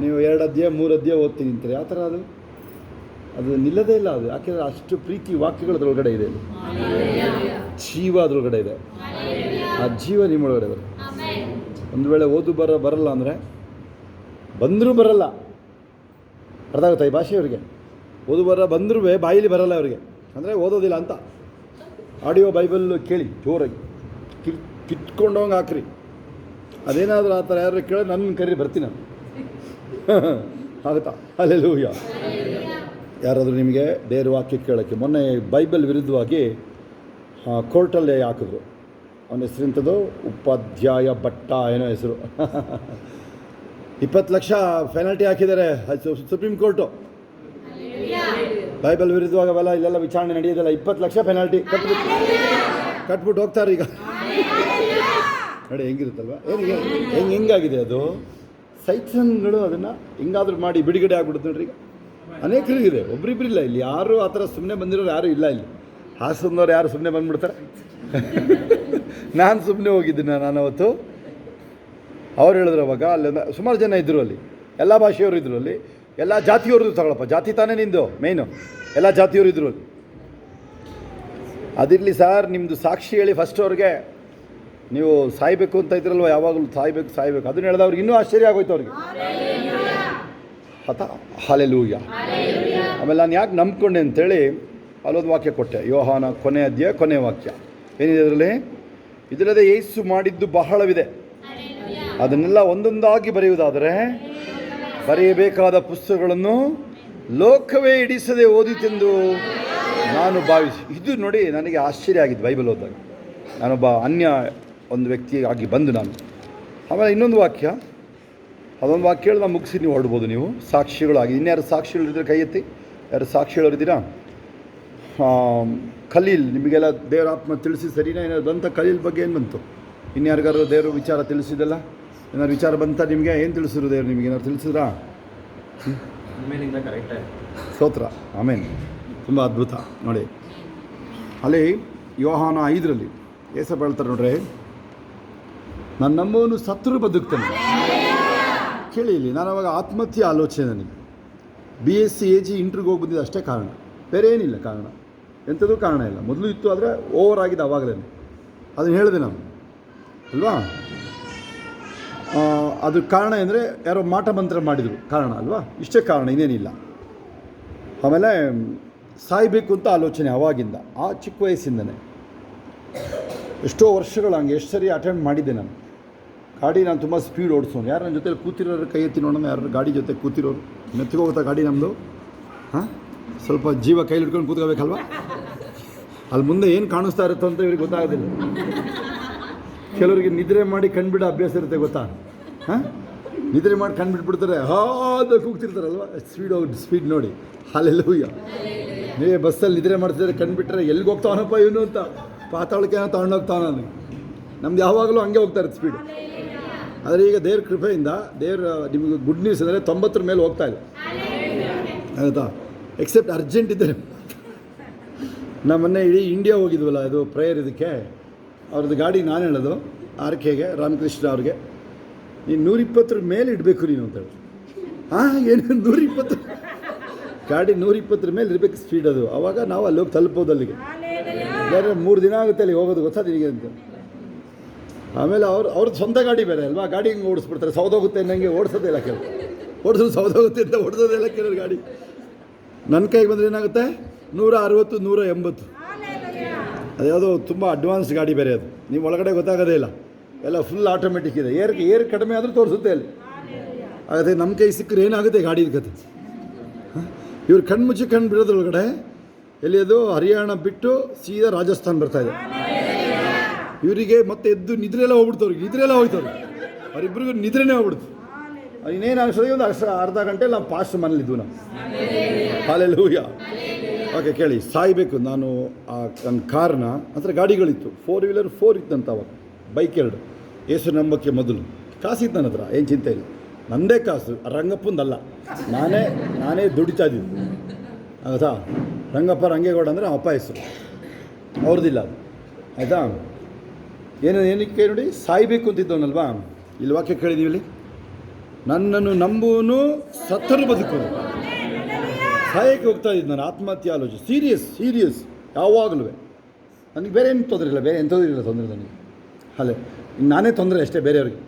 ನೀವು 2 ಅಧ್ಯಾಯ 3 ಅಧ್ಯಾಯ ಓದ್ತೀನಿ ಅಂತಾರೆ, ಯಾವ ಥರ ಅದು ನಿಲ್ಲದೇ ಇಲ್ಲ. ಅದು ಯಾಕೆಂದರೆ ಅಷ್ಟು ಪ್ರೀತಿ ವಾಕ್ಯಗಳು ಅದರೊಳಗಡೆ ಇದೆ, ಜೀವ ಅದರೊಳಗಡೆ ಇದೆ. ಆ ಜೀವ ನಿಮ್ಮೊಳಗಡೆ ಬರುತ್ತೆ. ಒಂದು ವೇಳೆ ಓದು ಬರಲ್ಲ ಅಂದರೆ ಬಂದರೂ ಬರಲ್ಲ, ಅರ್ಥ ಆಗುತ್ತಾ ಈ ಭಾಷೆಯವರಿಗೆ? ಓದು ಬಂದರೂ ಬಾಯಿಲಿ ಬರಲ್ಲ ಅವರಿಗೆ, ಅಂದರೆ ಓದೋದಿಲ್ಲ ಅಂತ. ಆಡಿಯೋ ಬೈಬಲ್ ಕೇಳಿ ಜೋರಾಗಿ ಕಿತ್ಕೊಂಡೋಂಗೆ ಹಾಕ್ರಿ. ಅದೇನಾದರೂ ಆ ಥರ ಯಾರು ಕೇಳಿ ನನ್ನ ಕರಿ ಬರ್ತೀನಿ ನಾನು. ಆಗುತ್ತಾ? ಹಲ್ಲೆಲೂಯಾ. ಯಾರಾದರೂ ನಿಮಗೆ ದೇವ್ರ ವಾಕ್ಯ ಕೇಳೋಕ್ಕೆ ಮೊನ್ನೆ ಬೈಬಲ್ ವಿರುದ್ಧವಾಗಿ ಕೋರ್ಟಲ್ಲೇ ಹಾಕಿದ್ರು. ಅವನ ಹೆಸರಿಂಥದ್ದು ಉಪಾಧ್ಯಾಯ ಭಟ್ಟ ಏನೋ ಹೆಸರು. 20 ಲಕ್ಷ ಪೆನಾಲ್ಟಿ ಹಾಕಿದ್ದಾರೆ ಸುಪ್ರೀಂ ಕೋರ್ಟು. ಬೈಬಲ್ ವಿರುದ್ಧವಾಗಿ ಅವೆಲ್ಲ ಇಲ್ಲೆಲ್ಲ ವಿಚಾರಣೆ ನಡೆಯೋದಿಲ್ಲ. 20 ಲಕ್ಷ ಪೆನಾಲ್ಟಿ ಕಟ್ಬಿಟ್ಟು ಹೋಗ್ತಾರೆ ಈಗ. ನೋಡಿ ಹೆಂಗಿರುತ್ತಲ್ವ, ಹೆಂಗಾಗಿದೆ ಅದು. ಸೈತಾನ್ಗಳು ಅದನ್ನು ಹಿಂಗಾದ್ರೂ ಮಾಡಿ ಬಿಡುಗಡೆ ಆಗ್ಬಿಡುತ್ತೆ ನೋಡ್ರಿ. ಈಗ ಅನೇಕರಿಗಿದೆ, ಒಬ್ರಿಬ್ರಿಲ್ಲ ಇಲ್ಲಿ ಯಾರು ಆ ಥರ ಸುಮ್ಮನೆ ಬಂದಿರೋರು ಯಾರೂ ಇಲ್ಲ ಇಲ್ಲಿ. ಹಾಸನದವ್ರು ಯಾರು ಸುಮ್ಮನೆ ಬಂದುಬಿಡ್ತಾರೆ? ನಾನು ಸುಮ್ಮನೆ ಹೋಗಿದ್ದೀನಿ ನಾನು ಅವತ್ತು. ಅವ್ರು ಹೇಳಿದ್ರು ಅವಾಗ ಅಲ್ಲಿ ಸುಮಾರು ಜನ ಇದ್ದರು, ಅಲ್ಲಿ ಎಲ್ಲ ಭಾಷೆಯವರು ಇದ್ದರು, ಅಲ್ಲಿ ಎಲ್ಲ ಜಾತಿಯವ್ರದ್ದು ತಗೊಳಪ್ಪ, ಜಾತಿ ತಾನೇ ನಿಂದು ಮೇಯ್ನು, ಎಲ್ಲ ಜಾತಿಯವರು ಇದ್ದರು ಅಲ್ಲಿ. ಅದಿರಲಿ ಸರ್, ನಿಮ್ಮದು ಸಾಕ್ಷಿ ಹೇಳಿ ಫಸ್ಟ್ ಅವ್ರಿಗೆ, ನೀವು ಸಾಯಬೇಕು ಅಂತ ಇದ್ರಲ್ವ ಯಾವಾಗಲೂ, ಸಾಯಬೇಕು ಅದನ್ನು ಹೇಳಿದ ಅವ್ರಿಗೆ ಇನ್ನೂ ಆಶ್ಚರ್ಯ ಆಗೋಯ್ತು ಅವ್ರಿಗೆ. ಹಲ್ಲೆಲೂಯಾ. ಆಮೇಲೆ ನಾನು ಯಾಕೆ ನಂಬ್ಕೊಂಡೆ ಅಂತೇಳಿ ಅಲ್ಲೊಂದು ವಾಕ್ಯ ಕೊಟ್ಟೆ, ಯೋಹಾನ ಕೊನೆ ಅಧ್ಯಾಯ ಕೊನೆ ವಾಕ್ಯ ಏನಿದೆ ಅದರಲ್ಲಿ? ಇದಲ್ಲದೆ ಯೇಸು ಮಾಡಿದ್ದು ಬಹಳವಿದೆ, ಅದನ್ನೆಲ್ಲ ಒಂದೊಂದಾಗಿ ಬರೆಯುವುದಾದರೆ ಬರೆಯಬೇಕಾದ ಪುಸ್ತಕಗಳನ್ನು ಲೋಕವೇ ಹಿಡಿಸದೆ ಓದಿತೆಂದು ನಾನು ಭಾವಿಸಿ. ಇದು ನೋಡಿ ನನಗೆ ಆಶ್ಚರ್ಯ ಆಗಿದ್ದು ಬೈಬಲ್ ಓದಿದಾಗ. ನಾನೊಬ್ಬ ಅನ್ಯ ಒಂದು ವ್ಯಕ್ತಿಯಾಗಿ ಬಂದು ನಾನು. ಆಮೇಲೆ ಇನ್ನೊಂದು ವಾಕ್ಯ, ಅದೊಂದು ವಾಕ್ಯ ಹೇಳಿ ನಾನು ಮುಗಿಸಿ ನೀವು ಹೊರಡ್ಬೋದು ನೀವು ಸಾಕ್ಷಿಗಳಾಗಿ. ಇನ್ಯಾರು ಸಾಕ್ಷಿಗಳಿದ್ರೆ ಕೈ ಎತ್ತಿ, ಯಾರು ಸಾಕ್ಷಿಗಳಿದ್ದೀರಾ? ಖಲೀಲ್, ನಿಮಗೆಲ್ಲ ದೇವರ ಆತ್ಮ ತಿಳಿಸಿ ಸರಿನಾ? ಏನಾದ್ರು ಬಂತ ಖಲೀಲ್ ಬಗ್ಗೆ? ಏನು ಬಂತು? ಇನ್ಯಾರಿಗಾರು ದೇವರು ವಿಚಾರ ತಿಳಿಸಿದಲ್ಲ? ಏನಾದ್ರು ವಿಚಾರ ಬಂತ ನಿಮಗೆ? ಏನು ತಿಳಿಸಿದ್ರು ದೇವರು ನಿಮಗೆ? ಏನಾದ್ರು ತಿಳಿಸಿದ್ರಾ? ಆಮೇಲಿಂದ ಕರೆಕ್ಟಾಗಿ ಸ್ತೋತ್ರ, ಆಮೇನ್. ತುಂಬ ಅದ್ಭುತ ನೋಡಿ. ಅಲ್ಲಿ ಯೋಹಾನ 5ರಲ್ಲಿ ಏಸಪ್ಪ ಹೇಳ್ತಾರೆ ನೋಡ್ರಿ, ನಾನು ನಮ್ಮವನು ಸತ್ರು ಬದುಕ್ತಾನೆ. ಕೇಳಿ ಇಲ್ಲಿ, ನಾನು ಅವಾಗ ಆತ್ಮಹತ್ಯೆ ಆಲೋಚನೆ, ನನಗೆ BSc AG ಇಂಟ್ರಿಗೆ ಹೋಗಿ ಬಂದಿದ್ದು ಅಷ್ಟೇ ಕಾರಣ, ಬೇರೆ ಏನಿಲ್ಲ ಕಾರಣ, ಎಂಥದ್ದು ಕಾರಣ ಇಲ್ಲ. ಮೊದಲು ಇತ್ತು, ಆದರೆ ಓವರ್ ಆಗಿದೆ ಆವಾಗಲೇ. ಅದನ್ನು ಹೇಳಿದೆ ನಾನು ಅಲ್ವಾ? ಅದು ಕಾರಣ ಅಂದರೆ ಯಾರೋ ಮಾಟ ಮಂತ್ರ ಮಾಡಿದರು ಕಾರಣ ಅಲ್ವಾ? ಇಷ್ಟೇ ಕಾರಣ, ಇನ್ನೇನಿಲ್ಲ. ಆಮೇಲೆ ಸಾಯಬೇಕು ಅಂತ ಆಲೋಚನೆ ಅವಾಗಿಂದ, ಆ ಚಿಕ್ಕ ವಯಸ್ಸಿಂದನೇ. ಎಷ್ಟೋ ವರ್ಷಗಳು ಹಂಗೆ ಎಷ್ಟು ಸರಿ ಅಟೆಂಡ್ ಮಾಡಿದ್ದೆ ನಾನು. ಗಾಡಿ ನಾನು ತುಂಬ ಸ್ಪೀಡ್ ಓಡಿಸೋನು. ಯಾರು ನನ್ನ ಜೊತೆ ಕೂತಿರೋರು ಕೈ ಎತ್ತಿ ನೋಡೋಣ, ಯಾರು ಗಾಡಿ ಜೊತೆ ಕೂತಿರೋರು? ಮೆತ್ತಿಗೆ ಹೋಗ್ತಾ ಗಾಡಿ ನಮ್ಮದು. ಹಾಂ, ಸ್ವಲ್ಪ ಜೀವ ಕೈಲಿ ಹಿಡ್ಕೊಂಡು ಕೂತ್ಕೋಬೇಕಲ್ವ? ಅಲ್ಲಿ ಮುಂದೆ ಏನು ಕಾಣಿಸ್ತಾ ಇರುತ್ತೋ ಅಂತ ಇವ್ರಿಗೆ ಗೊತ್ತಾಗೋದಿಲ್ಲ. ಕೆಲವರಿಗೆ ನಿದ್ರೆ ಮಾಡಿ ಕಣ್ಬಿಡೋ ಅಭ್ಯಾಸ ಇರುತ್ತೆ, ಗೊತ್ತಾ? ಹಾಂ, ನಿದ್ರೆ ಮಾಡಿ ಕಣ್ಬಿಟ್ಬಿಡ್ತಾರೆ, ಹಾದು ಕೂಗ್ತಿರ್ತಾರಲ್ವ, ಸ್ಪೀಡ್ ನೋಡಿ. ಹಲ್ಲೆಲೂಯಾ. ನೀವೇ ಬಸ್ಸಲ್ಲಿ ನಿದ್ರೆ ಮಾಡ್ತಿದ್ರೆ ಕಣ್ಬಿಟ್ರೆ ಎಲ್ಲಿಗೆ ಹೋಗ್ತಾವನಪ್ಪ ಇವನು ಅಂತ, ಪಾತಾಳಕ್ಕೆ ತಗೊಂಡೋಗ್ತಾವ. ನನಗೆ ನಮ್ದು ಯಾವಾಗಲೂ ಹಂಗೆ ಹೋಗ್ತಾ ಇರುತ್ತೆ ಸ್ಪೀಡ್. ಆದರೆ ಈಗ ದೇವ್ರ ಕೃಪೆಯಿಂದ, ದೇವ್ರ ನಿಮಗೆ ಗುಡ್ ನ್ಯೂಸ್ ಅಂದರೆ 90 ಮೇಲೆ ಹೋಗ್ತಾ ಇದೆ, ಆಯಿತಾ? ಎಕ್ಸೆಪ್ಟ್ ಅರ್ಜೆಂಟ್ ಇದ್ದರೆ. ನಮ್ಮನ್ನೇ ಇಡೀ ಇಂಡಿಯಾ ಹೋಗಿದ್ವಲ್ಲ ಇದು ಪ್ರೇಯರ್ ಇದಕ್ಕೆ, ಅವ್ರದ್ದು ಗಾಡಿ ನಾನು ಹೇಳೋದು RKಗೆ, ರಾಮಕೃಷ್ಣ ಅವ್ರಿಗೆ, ನೀನು 120 ಮೇಲೆ ಇಡಬೇಕು ನೀನು ಅಂತ ಹೇಳಿ. ಹಾಂ, ಏನು 120 ಗಾಡಿ 120 ಮೇಲೆ ಇರಬೇಕು ಸ್ಪೀಡ್ ಅದು. ಆವಾಗ ನಾವು ಅಲ್ಲಿ ಹೋಗಿ ತಲುಪೋದು ಅಲ್ಲಿಗೆ. ಬೇರೆ 3 ದಿನ ಆಗುತ್ತೆ ಅಲ್ಲಿ ಹೋಗೋದು, ಗೊತ್ತಾ ನಿನಗೆ ಅಂತ. ಆಮೇಲೆ ಅವ್ರದ್ದು ಸ್ವಂತ ಗಾಡಿ ಬೇರೆ ಅಲ್ವಾ, ಗಾಡಿ ಹಿಂಗೆ ಓಡಿಸ್ಬಿಡ್ತಾರೆ, ಸೌದೋಗುತ್ತೆ ನನಗೆ ಓಡಿಸೋದೇ ಇಲ್ಲ ಕೆಲವು, ಓಡಿಸೋದು ಸೌದೋಗುತ್ತೆ ಅಂತ ಓಡಿಸೋದೇ ಇಲ್ಲ ಕೆಲವರು ಗಾಡಿ. ನನ್ನ ಕೈಗೆ ಬಂದರೆ ಏನಾಗುತ್ತೆ 160 180. ಅದ್ಯಾವುದೋ ತುಂಬ ಅಡ್ವಾನ್ಸ್ಡ್ ಗಾಡಿ ಬೇರೆ ಅದು, ನೀವು ಒಳಗಡೆ ಗೊತ್ತಾಗೋದೇ ಇಲ್ಲ, ಎಲ್ಲ ಫುಲ್ ಆಟೋಮೆಟಿಕ್ ಇದೆ. ಏರ್ ಕಡಿಮೆ ಆದರೂ ತೋರಿಸುತ್ತೆ ಅಲ್ಲಿ. ಹಾಗಾದರೆ ನಮ್ಮ ಕೈ ಸಿಕ್ಕರೆ ಏನಾಗುತ್ತೆ ಗಾಡಿ ಕತೆ? ಇವ್ರು ಕಣ್ಣು ಮುಚ್ಚಿ ಕಣ್ಣು ಬಿಡೋದ್ರೊಳಗಡೆ ಎಲ್ಲಿ ಅದು ಹರಿಯಾಣ ಬಿಟ್ಟು ಸೀದಾ ರಾಜಸ್ಥಾನ್ ಬರ್ತಾಯಿದೆ. ಇವರಿಗೆ ಮತ್ತೆ ಎದ್ದು ನಿದ್ರೆಲ್ಲ ಹೋಗ್ಬಿಡ್ತವ್ರಿಗೆ, ನಿದ್ರೆಲ್ಲ ಹೋಗ್ತವ್ರಿಗೆ, ಅವರಿಬ್ಬರಿಗೂ ನಿದ್ರೆನೇ ಹೋಗ್ಬಿಡ್ತು. ಇನ್ನೇನು ಅನಿಸೋದು, ಒಂದು ಅರ್ಧ ಗಂಟೆ ನಾವು ಪಾಸ್ಟ್ ಮನೇಲಿದ್ವು ನಾವು. ಹಲ್ಲೆಲೂಯಾ. ಓಕೆ, ಕೇಳಿ, ಸಾಯಬೇಕು ನಾನು. ನನ್ನ ಕಾರಣ ಅಂದರೆ ಗಾಡಿಗಳಿತ್ತು, 4 ವೀಲರ್ 4 ಇತ್ತಂತ ಅವಾಗ, ಬೈಕ್ 2. ಏಸು ನಂಬಕ್ಕೆ ಮೊದಲು ಕಾಸಿತ್ತು ನನ್ನ ಹತ್ರ, ಏನು ಚಿಂತೆ ಇಲ್ಲ, ನನ್ನದೇ ಕಾಸು, ರಂಗಪ್ಪಂದಲ್ಲ, ನಾನೇ ದುಡಿತಾ ಇದ್ದಿದ್ದು, ಆಯಿತಾ? ರಂಗಪ್ಪ ರಂಗೇಗೌಡ ಅಂದರೆ ಅಪ್ಪ ಹೆಸರು, ಅವ್ರದ್ದಿಲ್ಲ ಅದು, ಆಯಿತಾ? ಏನಕ್ಕೆ ನೋಡಿ, ಸಾಯಬೇಕು ಅಂತಿದ್ದವನಲ್ವಾ? ಇಲ್ಲಿ ವಾಕ್ಯ ಕೇಳಿದ್ದೀವಿ, ನನ್ನನ್ನು ನಂಬುವನು ಸತ್ತರು ಬದುಕೋನು. ಸಾಯಕ್ಕೆ ಹೋಗ್ತಾ ಇದ್ದು ನಾನು, ಆತ್ಮಹತ್ಯೆ ಆಲೋಚನೆ, ಸೀರಿಯಸ್ ಯಾವಾಗಲೂ. ನನಗೆ ಬೇರೆ ಏನು ತೊಂದರೆ ಇಲ್ಲ, ಬೇರೆ ಎಂಥದ್ದು ಇಲ್ಲ ತೊಂದರೆ ನನಗೆ. ಅಲ್ಲೇ ನಾನೇ ತೊಂದರೆ ಅಷ್ಟೇ ಬೇರೆಯವ್ರಿಗೆ,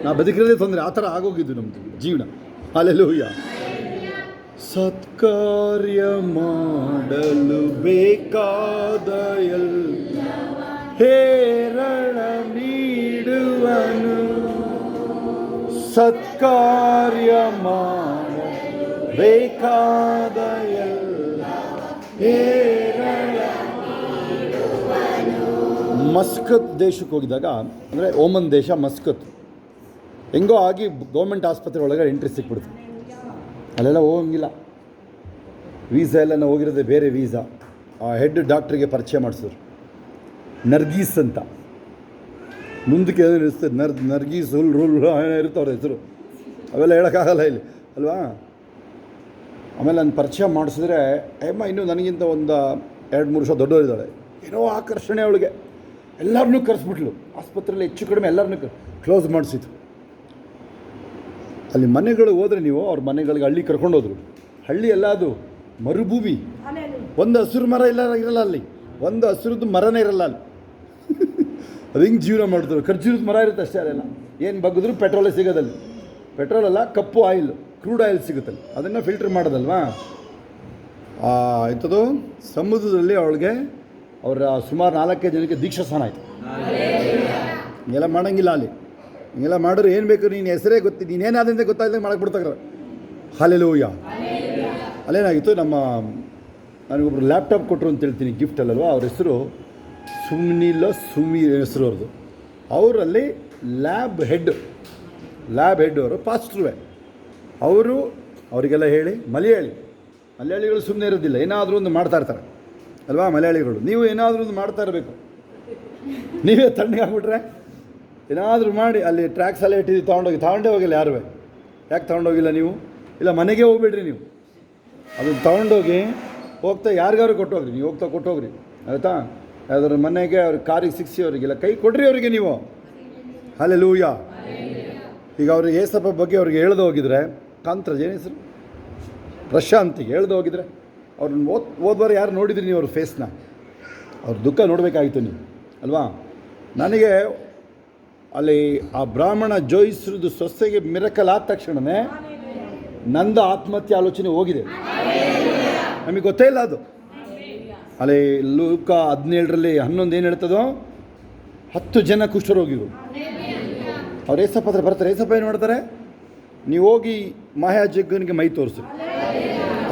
ನಾ ಬದುಕಿರೋದೇ ತೊಂದರೆ. ಆ ಥರ ಆಗೋಗಿದ್ದು ನಮ್ಮದು ಜೀವನ. ಹಲ್ಲೆಲೂಯಾ. ಸತ್ಕಾರ್ಯ ಮಾಡಲು ಬೇಕಾದ ಎಲ್ಲ ಹೇರಳ ನೀಡುವನು, ಸತ್ಕಾರ್ಯ ಮಾಡಲು ಬೇಕಾದ ಎಲ್ಲ ಹೇರಳ. ಮಸ್ಕತ್ ದೇಶಕ್ಕೆ ಹೋಗಿದಾಗ, ಅಂದರೆ ಓಮನ್ ದೇಶ ಮಸ್ಕತ್, ಹೆಂಗೋ ಆಗಿ ಗೌರ್ಮೆಂಟ್ ಆಸ್ಪತ್ರೆ ಒಳಗೆ ಎಂಟ್ರಿ ಸಿಕ್ಬಿಡ್ತು. ಅಲ್ಲೆಲ್ಲ ಹೋಗಂಗಿಲ್ಲ, ವೀಸಾ ಎಲ್ಲ ನಾವು ಹೋಗಿರೋದೇ ಬೇರೆ ವೀಸಾ. ಆ ಹೆಡ್ ಡಾಕ್ಟ್ರಿಗೆ ಪರಿಚಯ ಮಾಡಿಸಿದ್ರು, ನರ್ಗೀಸ್ ಅಂತ. ಮುಂದಕ್ಕೆ ಏನೇನು ಇರ್ತದೆ, ನರ್ಗೀಸ್ ರೂಲ್ ಇರುತ್ತೆ ಅವ್ರ ಹೆಸರು, ಅವೆಲ್ಲ ಹೇಳೋಕ್ಕಾಗಲ್ಲ ಇಲ್ಲಿ ಅಲ್ವಾ? ಆಮೇಲೆ ನಾನು ಪರಿಚಯ ಮಾಡಿಸಿದ್ರೆ, ಅಮ್ಮ ಇನ್ನೂ ನನಗಿಂತ ಒಂದು 2-3 ವರ್ಷ ದೊಡ್ಡವರಿದ್ದಾಳೆ. ಏನೋ ಆಕರ್ಷಣೆ ಅವಳಿಗೆ, ಎಲ್ಲರನ್ನೂ ಕರೆಸ್ಬಿಟ್ಲು. ಆಸ್ಪತ್ರೆಯಲ್ಲಿ ಹೆಚ್ಚು ಕಡಿಮೆ ಎಲ್ಲರನ್ನೂ ಕ್ಲೋಸ್ ಮಾಡಿಸಿತು. ಅಲ್ಲಿ ಮನೆಗಳು ಹೋದರೆ ನೀವು ಅವ್ರ ಮನೆಗಳಿಗೆ ಹಳ್ಳಿ ಕರ್ಕೊಂಡೋದ್ರು. ಹಳ್ಳಿ ಎಲ್ಲ ಅದು ಮರುಭೂಮಿ, ಒಂದು ಹಸಿರು ಮರ ಇರಲ್ಲ ಅಲ್ಲಿ, ಒಂದು ಹಸಿರದ್ದು ಮರನೇ ಇರಲ್ಲ ಅಲ್ಲಿ. ಅದು ಹಿಂಗೆ ಜೀವನ ಮಾಡಿದ್ರು. ಖರ್ಜೂರದ ಮರ ಇರುತ್ತೆ ಅಷ್ಟೇ. ಅಲ್ಲೆಲ್ಲ ಏನು ಬಗ್ಗಿದ್ರು ಪೆಟ್ರೋಲೇ ಸಿಗೋದಲ್ಲಿ. ಪೆಟ್ರೋಲ್ ಅಲ್ಲ, ಕಪ್ಪು ಆಯಿಲ್, ಕ್ರೂಡ್ ಆಯಿಲ್ ಸಿಗುತ್ತಲ್ಲ, ಅದನ್ನು ಫಿಲ್ಟರ್ ಮಾಡೋದಲ್ವಾ. ಇಂಥದ್ದು ಸಮುದ್ರದಲ್ಲಿ ಅವಳಿಗೆ ಅವರ ಸುಮಾರು 4-5 ಜನಕ್ಕೆ ದೀಕ್ಷಾ ಸ್ನಾನ ಆಯಿತು. ಹಿಂಗೆಲ್ಲ ಮಾಡೋಂಗಿಲ್ಲ ಅಲ್ಲಿ. ಹಿಂಗೆಲ್ಲ ಮಾಡಿದ್ರೆ ಏನು ಬೇಕು, ನೀನು ಹೆಸರೇ ಗೊತ್ತಿ, ನೀನೇನಾದಂತೆ ಗೊತ್ತಾಗದೆ ಮಾಡಕ್ಕೆ ಬಿಡ್ತಾರೆ. ಹಲ್ಲೆಲೂಯಾ. ಅಲ್ಲೇನಾಗಿತ್ತು, ನನಗೊಬ್ರು ಲ್ಯಾಪ್ಟಾಪ್ ಕೊಟ್ಟರು ಅಂತ ಹೇಳ್ತೀನಿ, ಗಿಫ್ಟಲ್ಲಲ್ವ. ಅವ್ರ ಹೆಸರು ಸುಮ್ನಿಲ್ಲ ಹೆಸರು ಅವ್ರದ್ದು. ಅವರಲ್ಲಿ ಲ್ಯಾಬ್ ಹೆಡ್ ಅವರು ಪಾಸ್ಟ್ರುವೆ. ಅವರಿಗೆಲ್ಲ ಹೇಳಿ, ಮಲಯಾಳಿಗಳು ಸುಮ್ಮನೆ ಇರೋದಿಲ್ಲ, ಏನಾದರೂ ಒಂದು ಮಾಡ್ತಾ ಇರ್ತಾರೆ ಅಲ್ವಾ. ಮಲಯಾಳಿಗಳು ನೀವು ಏನಾದರೂ ಒಂದು ಮಾಡ್ತಾ ಇರಬೇಕು. ನೀವೇ ತಣ್ಣಗೆ ಆಗ್ಬಿಟ್ರೆ ಏನಾದರೂ ಮಾಡಿ ಅಲ್ಲಿ ಟ್ರ್ಯಾಕ್ಸ್ ಎಲ್ಲ ಇಟ್ಟಿದ್ದು ತಗೊಂಡೇ ಹೋಗಿಲ್ಲ ಯಾರು. ಯಾಕೆ ತೊಗೊಂಡೋಗಿಲ್ಲ ನೀವು? ಇಲ್ಲ, ಮನೆಗೆ ಹೋಗ್ಬಿಡ್ರಿ ನೀವು. ಅದನ್ನು ತೊಗೊಂಡೋಗಿ ಹೋಗ್ತಾ ಯಾರಿಗಾರು ಕೊಟ್ಟೋಗ್ರಿ, ನೀವು ಹೋಗ್ತಾ ಕೊಟ್ಟೋಗ್ರಿ ಆಯಿತಾ. ಯಾವ್ದಾದ್ರು ಮನೆಗೆ ಅವ್ರಿಗೆ ಕಾರಿಗೆ ಸಿಕ್ಸಿ ಅವರಿಗೆಲ್ಲ ಕೈ ಕೊಡ್ರಿ ಅವರಿಗೆ ನೀವು. ಹಲ್ಲೆಲೂಯಾ. ಈಗ ಅವ್ರಿಗೆ ಏಸಪ್ಪ ಬಗ್ಗೆ ಅವ್ರಿಗೆ ಹೇಳ್ದು ಹೋಗಿದ್ರೆ, ಕಾಂತರಾಜ್ ಏನು ಹೆಸರು, ಪ್ರಶಾಂತಿಗೆ ಹೇಳ್ದು ಹೋಗಿದ್ರೆ, ಅವ್ರನ್ನ ಓದ್ವಾರ ಯಾರು ನೋಡಿದ್ರಿ ನೀವು ಅವ್ರ ಫೇಸ್ನ? ಅವ್ರ ದುಃಖ ನೋಡಬೇಕಾಗಿತ್ತು ನೀವು ಅಲ್ವಾ. ನನಗೆ ಅಲ್ಲಿ ಆ ಬ್ರಾಹ್ಮಣ ಜೋಯಿಸ್ರದ್ದು ಸೊಸೆಗೆ ಮಿರಕಲ್ ಆದ ತಕ್ಷಣವೇ ನಂದು ಆತ್ಮಹತ್ಯೆ ಆಲೋಚನೆ ಹೋಗಿದೆ. ನಮಗೆ ಗೊತ್ತೇ ಇಲ್ಲ ಅದು. ಅಲ್ಲಿ ಲೂಕ 17ರಲ್ಲಿ 11 ಏನು ಹೇಳ್ತದೋ, 10 ಜನ ಕುಷ್ಠರೋಗಿಗಳು ಅವ್ರು ಏಸಪ್ಪ ಹತ್ರ ಬರ್ತಾರೆ. ಏಸಪ್ಪ ಏನು ಮಾಡ್ತಾರೆ, ನೀವು ಹೋಗಿ ಮಹಾಯಾಜಕನಿಗೆ ಮೈ ತೋರಿಸಿ,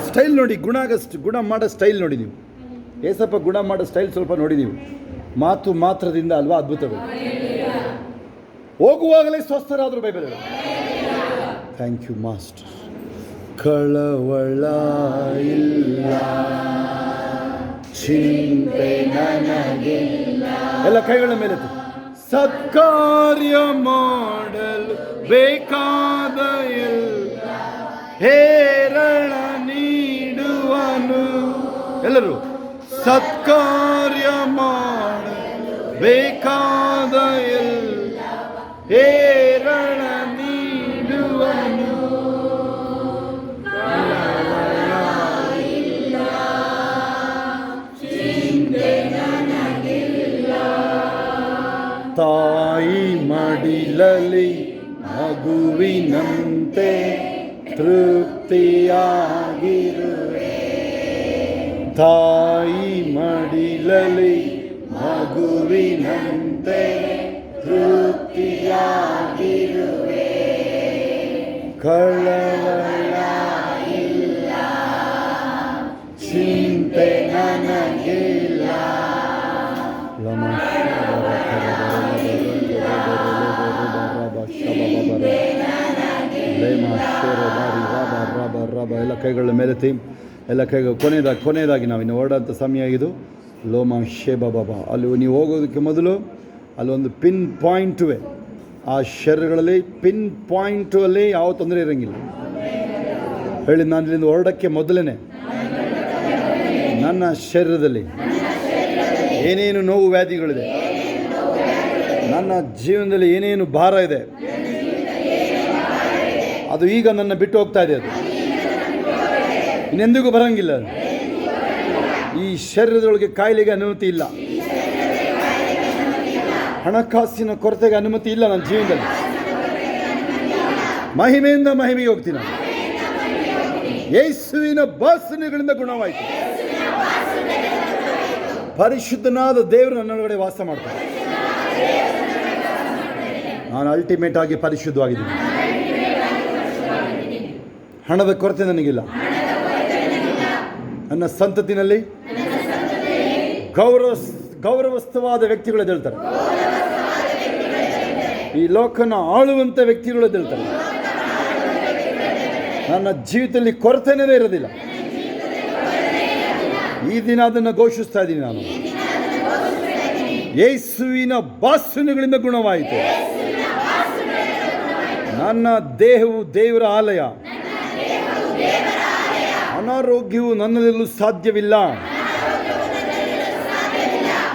ಸ್ಟೈಲ್ ನೋಡಿ, ಗುಣ ಮಾಡೋ ಸ್ಟೈಲ್ ನೋಡಿ ನೀವು. ಏಸಪ್ಪ ಗುಣ ಮಾಡೋ ಸ್ಟೈಲ್ ಸ್ವಲ್ಪ ನೋಡಿ ನೀವು. ಮಾತು ಮಾತ್ರದಿಂದ ಅಲ್ವಾ ಅದ್ಭುತಗಳು. ಹೋಗುವಾಗಲೇ ಸ್ವಸ್ಥರಾದರು ಬೈಬಲ್. Thank you master. ಕಳವಳ ಇಲ್ಲ, ಚಿಂತೆ ನನಗಿಲ್ಲ. ಎಲ್ಲ ಕೈಗಳ ಮೇಲೆ ಸತ್ಕಾರ್ಯ ಮಾಡಲು ಬೇಕಾದ ಎಲ್ಲ ಹೇರಳ ನೀಡುವನು. ಎಲ್ಲರೂ ಸತ್ಕಾರ್ಯ ಮಾಡಲು ಬೇಕಾದ ಎಲ್ಲ ಹೇರಳ ನೀಡುವನು. ತಾಯಿ ಮಡಿಲಲ್ಲಿ ಮಗುವಿನಂತೆ ತೃಪ್ತಿಯಾಗಿರುವೆ. ತಾಯಿ ಮಡಿಲಲ್ಲಿ ಮಗುವಿನಂತೆ ತೃಪ್ತಿಯಾಗಿರುವೆ. ಕಳವಳ ಇಲ್ಲ, ಚಿಂತೆ ನನಗಿಲ್ಲ. ಎಲ್ಲ ಕೈಗಳ ಮೇಲೆ ಎಲ್ಲ ಕೈಗಳು ಕೊನೆಯದಾಗಿ ನಾವಿನ್ನು ಹೊರಡೋಂಥ ಸಮಯ ಇದು. ಲೋಮ ಶೇಬ ಬಾಬಾ. ಅಲ್ಲಿ ನೀವು ಹೋಗೋದಕ್ಕೆ ಮೊದಲು ಅಲ್ಲೊಂದು ಪಿನ್ ಪಾಯಿಂಟುವೆ. ಆ ಶರೀರಗಳಲ್ಲಿ ಪಿನ್ ಪಾಯಿಂಟು ಅಲ್ಲಿ ಯಾವ ತೊಂದರೆ ಇರೋಂಗಿಲ್ಲ. ಹೇಳಿ, ನಾನು ಇಲ್ಲಿಂದ ಹೊರಡೋಕ್ಕೆ ಮೊದಲೇ ನನ್ನ ಶರೀರದಲ್ಲಿ ಏನೇನು ನೋವು ವ್ಯಾಧಿಗಳಿದೆ, ನನ್ನ ಜೀವನದಲ್ಲಿ ಏನೇನು ಭಾರ ಇದೆ, ಅದು ಈಗ ನನ್ನ ಬಿಟ್ಟು ಹೋಗ್ತಾ ಇದೆ. ಅದು ಇನ್ನೆಂದಿಗೂ ಬರೋಂಗಿಲ್ಲ. ಈ ಶರೀರದೊಳಗೆ ಕಾಯಿಲೆಗೆ ಅನುಮತಿ ಇಲ್ಲ, ಹಣಕಾಸಿನ ಕೊರತೆಗೆ ಅನುಮತಿ ಇಲ್ಲ ನನ್ನ ಜೀವನದಲ್ಲಿ. ಮಹಿಮೆಯಿಂದ ಮಹಿಮೆಗೆ ಹೋಗ್ತೀನಿ ನಾನು. ಯೇಸುವಿನ ವಾಸನೆಗಳಿಂದ ಗುಣವಾಯಿತು. ಪರಿಶುದ್ಧನಾದ ದೇವರು ನನ್ನೊಳಗಡೆ ವಾಸ ಮಾಡ್ತಾರೆ. ನಾನು ಅಲ್ಟಿಮೇಟ್ ಆಗಿ ಪರಿಶುದ್ಧವಾಗಿದ್ದೀನಿ. ಹಣದ ಕೊರತೆ ನನಗಿಲ್ಲ. ನನ್ನ ಸಂತತಿನಲ್ಲಿ ಗೌರವಸ್ಥವಾದ ವ್ಯಕ್ತಿಗಳು ಎದ್ದೇಳ್ತಾರೆ. ಈ ಲೋಕನ ಆಳುವಂಥ ವ್ಯಕ್ತಿಗಳು ಎದ್ದೇಳ್ತಾರೆ. ನನ್ನ ಜೀವಿತದಲ್ಲಿ ಕೊರತೆನೇ ಇರೋದಿಲ್ಲ. ಈ ದಿನ ಅದನ್ನು ಘೋಷಿಸ್ತಾ ಇದ್ದೀನಿ ನಾನು. ಯೇಸುವಿನ ವಾಸನೆಗಳಿಂದ ಗುಣವಾಯಿತು. ನನ್ನ ದೇಹವು ದೇವರ ಆಲಯ. ಅನಾರೋಗ್ಯವು ನನ್ನದಲ್ಲೂ ಸಾಧ್ಯವಿಲ್ಲ.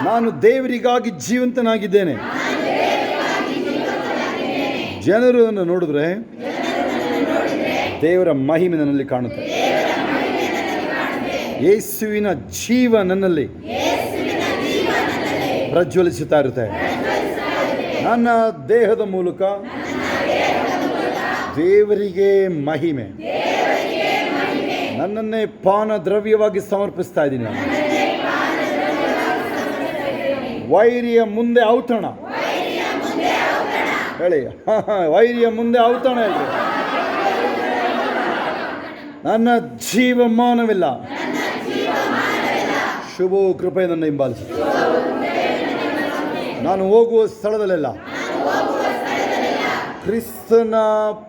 ನಾನು ದೇವರಿಗಾಗಿ ಜೀವಂತನಾಗಿದ್ದೇನೆ. ಜನರು ನನ್ನ ನೋಡಿದ್ರೆ ದೇವರ ಮಹಿಮೆ ನನ್ನಲ್ಲಿ ಕಾಣುತ್ತೆ. ಯೇಸುವಿನ ಜೀವ ನನ್ನಲ್ಲಿ ಪ್ರಜ್ವಲಿಸುತ್ತಾ ಇರುತ್ತೆ. ನನ್ನ ದೇಹದ ಮೂಲಕ ದೇವರಿಗೆ ಮಹಿಮೆ. ನನ್ನನ್ನೇ ಪಾನ ದ್ರವ್ಯವಾಗಿ ಸಮರ್ಪಿಸ್ತಾ ಇದ್ದೀನಿ. ವೈರಿಯ ಮುಂದೆ ಔತಣ ಹೇಳಿ. ವೈರಿಯ ಮುಂದೆ ಔತಣ ಹೇಳಿ. ನನ್ನ ಜೀವಮಾನವಿಲ್ಲ. ಶುಭ ಕೃಪೆ ನನ್ನ ಹಿಂಬಾಲಿಸಿ. ನಾನು ಹೋಗುವ ಸ್ಥಳದಲ್ಲೆಲ್ಲ ಕ್ರಿಸ್ತನ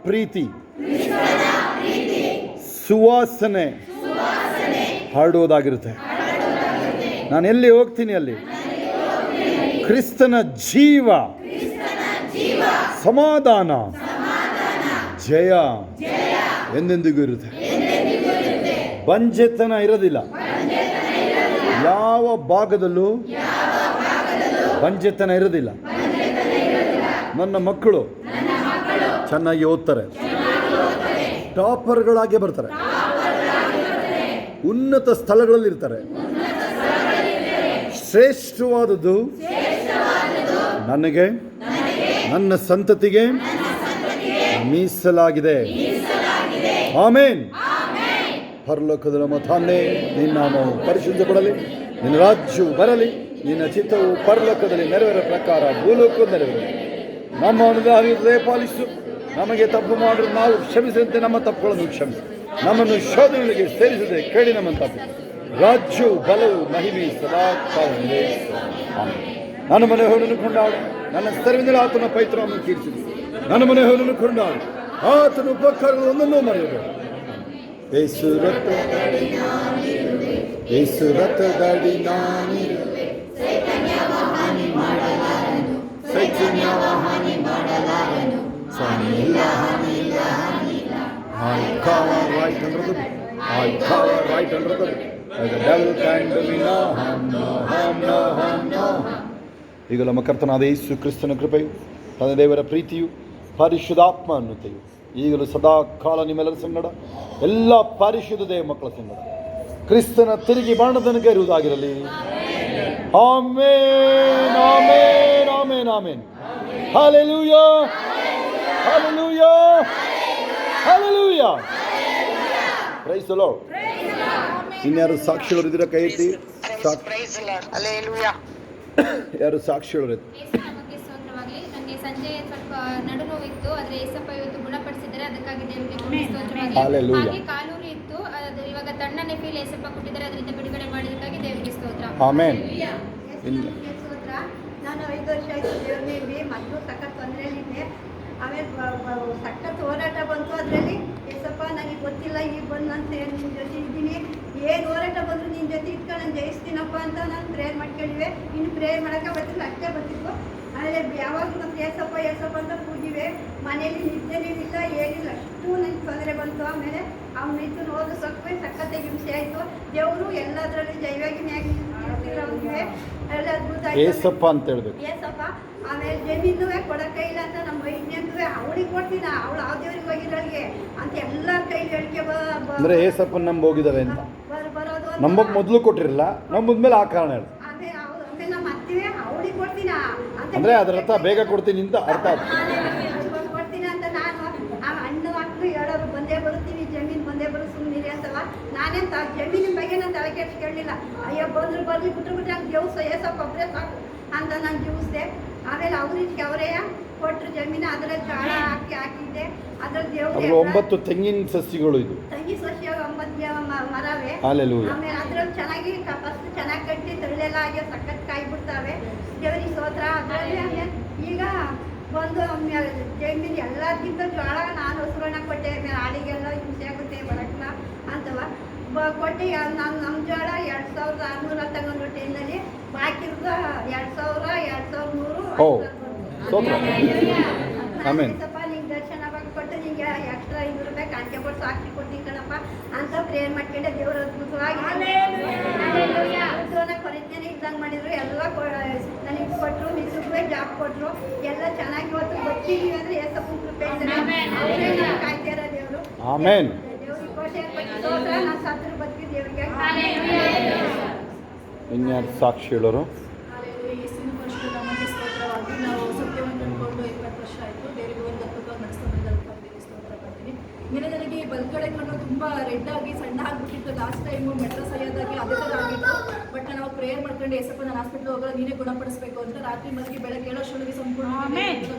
ಪ್ರೀತಿ ಸುವಾಸನೆ ಹರಡುವುದಾಗಿರುತ್ತೆ. ನಾನು ಎಲ್ಲಿ ಹೋಗ್ತೀನಿ ಅಲ್ಲಿ ಕ್ರಿಸ್ತನ ಜೀವ, ಸಮಾಧಾನ, ಜಯ ಎಂದೆಂದಿಗೂ ಇರುತ್ತೆ. ಬಂಜೆತನ ಇರೋದಿಲ್ಲ. ಯಾವ ಭಾಗದಲ್ಲೂ ಬಂಜೆತನ ಇರೋದಿಲ್ಲ. ನನ್ನ ಮಕ್ಕಳು ಚೆನ್ನಾಗಿ ಓದ್ತಾರೆ, ಟಾಪರ್ಗಳಾಗಿ ಬರ್ತಾರೆ, ಉನ್ನತ ಸ್ಥಳಗಳಲ್ಲಿ ಇರ್ತಾರೆ. ಶ್ರೇಷ್ಠವಾದದ್ದು ನನಗೆ, ನನ್ನ ಸಂತತಿಗೆ ಮೀಸಲಾಗಿದೆ. ಆಮೇನ್. ಪರಲೋಕದ ನಮ್ಮ ತಂದೆ, ನಿನ್ನ ನಾಮವು ಪರಿಶುದ್ಧಪಡಲಿ, ನಿನ್ನ ರಾಜ್ಯವು ಬರಲಿ, ನಿನ್ನ ಚಿತ್ತವು ಪರಲೋಕದಲ್ಲಿ ನೆರವೇರ ಪ್ರಕಾರ ಭೂಲೋಕದ ನೆರವೇರಲಿ. ನಮ್ಮ ಅನುದಾನ ಪಾಲಿಸು. ನಮಗೆ ತಪ್ಪು ಮಾಡಲು ನಾವು ಕ್ಷಮಿಸಿದಂತೆ ನಮ್ಮ ತಪ್ಪುಗಳನ್ನು ಕ್ಷಮಿಸಿ. ನಮ್ಮನ್ನು ಶೋಧನೆಗಳಿಗೆ ಸೇರಿಸದೆ ಕೇಳಿ ನಮ್ಮನ್ನು ತಪ್ಪು. ರಾಜ್ಯವು ಬಲವು ಮಹಿಮೆ ಸದಾ ಕಾಲವಿದೆ. ನನ್ನ ಮನೆ ಹೋಗನ್ನು ಕೊಂಡಾಡು. ನನ್ನ ಸ್ತರವಿಂದಲೇ ಆತನ ಪವಿತ್ರವನ್ನು ಕೀರ್ತಿಸಿ. ನನ್ನ ಮನೆ ಹೋಗನ್ನು ಕೊಂಡಾಡು. ಆತನ ಉಪಕಾರಗಳು ಒಂದನ್ನೂ ಮರೆಯಬೇಡ. ಯೇಸು ರಕ್ತದಡಿ ನಾನಿರುವೆ, ಸೈತನ್ಯವ ಹಾನಿ ಮಾಡಲಾರನು, ಸಾನಿಲ್ಲ ಹಾನಿಲ್ಲ. I cover right under the the devil can do me no harm, no harm, no harm, no harm. ಈಗ ನಮ್ಮ ಕರ್ತನಾದ ಯೇಸು ಕ್ರಿಸ್ತನ ಕೃಪೆಯು, ತಂದೆ ದೇವರ ಪ್ರೀತಿಯು, ಪರಿಶುದ್ಧಾತ್ಮ ಅನ್ನುತ್ತೆಯು ಈಗಲೂ ಸದಾ ಕಾಲ ನಿಮ್ಮೆಲ್ಲರ ಸಂಗಡ, ಎಲ್ಲ ಪರಿಶುದ್ಧ ದೇವ ಮಕ್ಕಳ ಸಂಗಡ ಕ್ರಿಸ್ತನ ತಿರುಗಿ ಬಾಣದನಿಗೆ ಇರುವುದಾಗಿರಲಿ. Amen, amen, amen, amen. Hallelujah, hallelujah, hallelujah. Praise the Lord. ಇನ್ಯಾರು ಸಾಕ್ಷಿಗಳು ಇದ್ದೀರಾ? ಕೈ ಎತ್ತಿ. ಯಾರು ಸಾಕ್ಷಿಗಳು? ನಮಗೆ ಸ್ತೋತ್ರವಾಗಲಿ. ನನಗೆ ಸಂಜೆ ಸ್ವಲ್ಪ ನಡುನೋವಿತ್ತು, ಆದರೆ ಏಸಪ್ಪ ಇವತ್ತು ಗುಣಪಡಿಸಿದ್ದಾರೆ, ಅದಕ್ಕಾಗಿ ದೇವರಿಗೆ ಸ್ತೋತ್ರವಾಗಲಿ. ಹಾಗೆ ಕಾಲೂರಿ ಇತ್ತು, ಅದು ಇವಾಗ ತಣ್ಣನೆ ಫೀಲ್ ಏಸಪ್ಪ ಕೊಟ್ಟಿದ್ದಾರೆ, ಅದರಿಂದ ಬಿಡುಗಡೆ ಮಾಡಿದ್ದಕ್ಕಾಗಿ ದೇವರಿಗೆ ಸ್ತೋತ್ರ. ಆಮೆನ್. ಸ್ತೋತ್ರ. ನಾನು 5 ವರ್ಷ ಆಯಿತು ದೇವ್ರನ್ನೇ ಮಕ್ಕಳು ಸಖತ್ ತೊಂದರೆಯಲ್ಲಿದ್ದೆ. ಆಮೇಲೆ ಸಖತ್ ಹೋರಾಟ ಬಂತು. ಅದರಲ್ಲಿ ಏಸಪ್ಪ ನನಗೆ ಗೊತ್ತಿಲ್ಲ, ಈಗ ಬಂದು ನಾನು ನಿನ್ನ ಜೊತೆ ಇದ್ದೀನಿ, ಏನು ಹೋರಾಟ ಬಂದರೂ ನಿನ್ನ ಜೊತೆ ಇಟ್ಕೊಂಡು ನಾನು ಜಯಿಸ್ತೀನಪ್ಪ ಅಂತ ನಾನು ಪ್ರೇಯರ್ ಮಾಡ್ಕೊಂಡಿವೆ. ಇನ್ನು ಪ್ರೇಯರ್ ಮಾಡೋಕ್ಕೆ ಬರ್ತಿಲ್ಲ, ಅಷ್ಟೇ ಬರ್ತಿತ್ತು. ಆಮೇಲೆ ಯಾವಾಗಲೂ ನಾವು ಏಸಪ್ಪ ಏಸಪ್ಪ ಅಂತ ಕೂಗಿವೆ. ಮನೇಲಿ ನಿದ್ದೆನೇ ಇಲ್ಲ, ಏನಿಲ್ಲ, ಅಷ್ಟು ನನಗೆ ತೊಂದರೆ ಬಂತು. ಆಮೇಲೆ ಅವ್ನು ನಿಂತು ಓದಿಸೋಕೆ ಸಖತ್ತಾಗಿ ಹಿಂಸೆ ಆಯಿತು. ದೇವರು ಎಲ್ಲದರಲ್ಲಿ ಜೈವಾಗಿ ಅವ್ನಿಗೆ ಎಲ್ಲ ಅದ್ಭುತ ಏಸಪ್ಪ ಅಂತ ಹೇಳ್ಬೇಕು. ಏಸಪ್ಪ. ಆಮೇಲೆ ಜಮೀನು ಕೊಡೋಕೆ ಇಲ್ಲ ಅಂತ ನಮ್ಮ ವೈದ್ಯಂತೂ ಅವಳಿಗೆ ಕೊಡ್ತೀನಿ, ಅವಳು ಆ ದೇವ್ರಿಗೆ ಹೋಗಿರೋಳಿಗೆ ಅಂತ ಎಲ್ಲರ ಕೈಲಿ ಹೇಳಿಕೆ ಅಂದರೆ ಏಸಪ್ಪ ನಂಬ ಹೋಗಿದ್ದಾರೆ ಅಂತ ಬರೋದು. ನಂಬಕ್ಕೆ ಮೊದಲು ಕೊಟ್ಟಿರಲ್ಲ, ನಂಬಿದ್ಮೇಲೆ ಆ ಕಾರಣ ಹೇಳಿ. ಆಮೇಲೆ ನಮ್ಮ ಅತ್ತಿವೆ ಅವಳಿಗೆ ಕೊಡ್ತೀನ ಅಂತ, ಅಂದರೆ ಅದರ ಅರ್ಥ ಬೇಗ ಕೊಡ್ತೀನಿ ಅಂತ ಅರ್ಥ ಆಗ್ತದೆ. ಕೊಡ್ತೀನಿ ಅಂತ ನಾನು ಆ ಹಣ್ಣು ಮಕ್ಕಳು ಹೇಳೋರು ಬಂದೇ ಬರುತ್ತೀವಿ, ಜಮೀನು ಬಂದೇ ಬರೋ ಸುಮ್ಮನಿರಿ ಅಂತವ. ನಾನೇಂತ ಜಮೀನಿನ ಬಗ್ಗೆ ನಾನು ತಲೆ ಕೆಡಿಸ್ಕೊಳ್ಳಿಲ್ಲ. ಅಯ್ಯೋ ಬಂದ್ರು ಬರ್ಲಿ ಬಿಟ್ಟು ನಂಗೆ ಜೀವಸ ಏಸಪ್ಪ ಒಬ್ಬರೇ ಸಾಕು ಅಂತ ನಾನು ಜೀವಿಸಿದೆ. ಆಮೇಲೆ ಅವ್ರಿಗೆ ಅವರೇ ಕೊಟ್ಟರು ಜಮೀನು, ಅದರಲ್ಲಿ ಜೋಳ ಹಾಕಿದ್ದೆ. ಅದ್ರಲ್ಲಿ ದೇವ್ರು 9 ತೆಂಗಿನ ಸಸಿಗಳು ಇದು, ತೆಂಗಿನ ಸಸಿ 9 ಮರವೇ. ಹಲ್ಲೆಲೂಯಾ. ಆಮೇಲೆ ಅದ್ರಲ್ಲಿ ಚೆನ್ನಾಗಿ ಫಸ್ಟ್ ಚೆನ್ನಾಗಿ ಕಟ್ಟಿ ತಳ್ಳೆಲ್ಲ ಆಗಿ ಸಖತ್ ಕಾಯಿ ಬಿಡ್ತಾವೆ. ದೇವರಿಗೆ ಸ್ತೋತ್ರ. ಅದರಲ್ಲಿ ಆಮೇಲೆ ಈಗ ಬಂದು ಜಮೀನು ಎಲ್ಲದಕ್ಕಿಂತ ಜೋಳ ನಾನು ಹಸುಗಳನ್ನ ಕೊಟ್ಟೆ. ಆಮೇಲೆ ಆಡಿಗೆಲ್ಲ ಹಿಂಸೆ ಆಗುತ್ತೆ ಬರಕ್ಲ ಅಂತವ ಕೊಟ್ಟು ನಾನು ನಮ್ಮ ಜೋಳ 2600 ತಗೊಂಡು ಟ್ರೈನಲ್ಲಿ, ಬಾಕಿರ್ದು 2000, 2100. ಆಮೇನ್. ಸ್ವಲ್ಪ ನಿಂಗೆ ದರ್ಶನ ಕೊಟ್ಟು ನಿಂಗೆ ಎಕ್ಸ್ಟ್ರಾ 500 ರೂಪಾಯಿ ಕಾಣಿಕೆ ಕೊಟ್ಟು ಸಾಕ್ಷಿ ಕೊಡ್ತೀನಿ ಕಣಪ್ಪ ಅಂತ ಪ್ರೇಯರ್ ಮಾಡ್ಕೊಂಡೆ ದೇವರು ಅದ್ಭುತವಾಗಿ ಕೊರತೆನೇ ಇದ್ದಂಗೆ ಮಾಡಿದ್ರು ಎಲ್ಲ ನನಗೆ ಕೊಟ್ಟರು ನಿಜಕ್ಕೂ ಜಾಬ್ ಕೊಟ್ಟರು ಎಲ್ಲ ಚೆನ್ನಾಗಿ ಇವತ್ತು ಬರ್ತೀವಿ ಅಂದರೆ ಏಸಪ್ಪನ ಕೃಪೆ ಕಾಯ್ತಾ ಇರೋ ದೇವರು ಆಮೇನ್. ದೇವ್ರಿಗೆ ಕೋಟೆ ನಾನು ಸತ್ರು ಬರ್ತೀವಿ ದೇವರಿಗೆ ಇನ್ಯಾರು ಸಾಕ್ಷಿ ಹೇಳೋರು? ಯೇಸುವಿನ ಪರಿಶುದ್ಧ ನಾಮಕ್ಕೆ ಸ್ತೋತ್ರವಾಗಿ ನಾವು ಸತ್ಯವನ್ನು ಕಂಡುಕೊಂಡು 20 ವರ್ಷ ಆಯಿತು. ದೇವರಿಗೆ ಒಂದು ಅದ್ಭುತವಾಗಿ ನಡೆಸ್ಕೊಂಡು ಸ್ತೋತ್ರ ಮಾಡ್ತೀನಿ. ನಿನ್ನೆ ನನಗೆ ಬಲ್ಗಡೆ ಕಣ್ಣು ತುಂಬ ರೆಡ್ ಆಗಿ ಸಣ್ಣ ಆಗಿಬಿಟ್ಟಿತ್ತು. ಲಾಸ್ಟ್ ಟೈಮು ಮೆಟ್ರಸ್ ಅಯ್ಯೋದಾಗಿ ಅದೇ ಥರ ಆಗಿತ್ತು. ಬಟ್ ನಾವು ಪ್ರೇಯರ್ ಮಾಡ್ಕೊಂಡು ಏಸಪ್ಪ ನಾನು ಹಾಸ್ಪಿಟ್ಲ್ ಹೋಗಲ್ಲ ನೀನೇ ಗುಣಪಡಿಸಬೇಕು ಅಂತ ರಾತ್ರಿ ಮಲಗಿ ಬೆಳಗ್ಗೆ ಹೇಳೋಷ್ಟೊಳಗೆ ಸಂಪೂರ್ಣ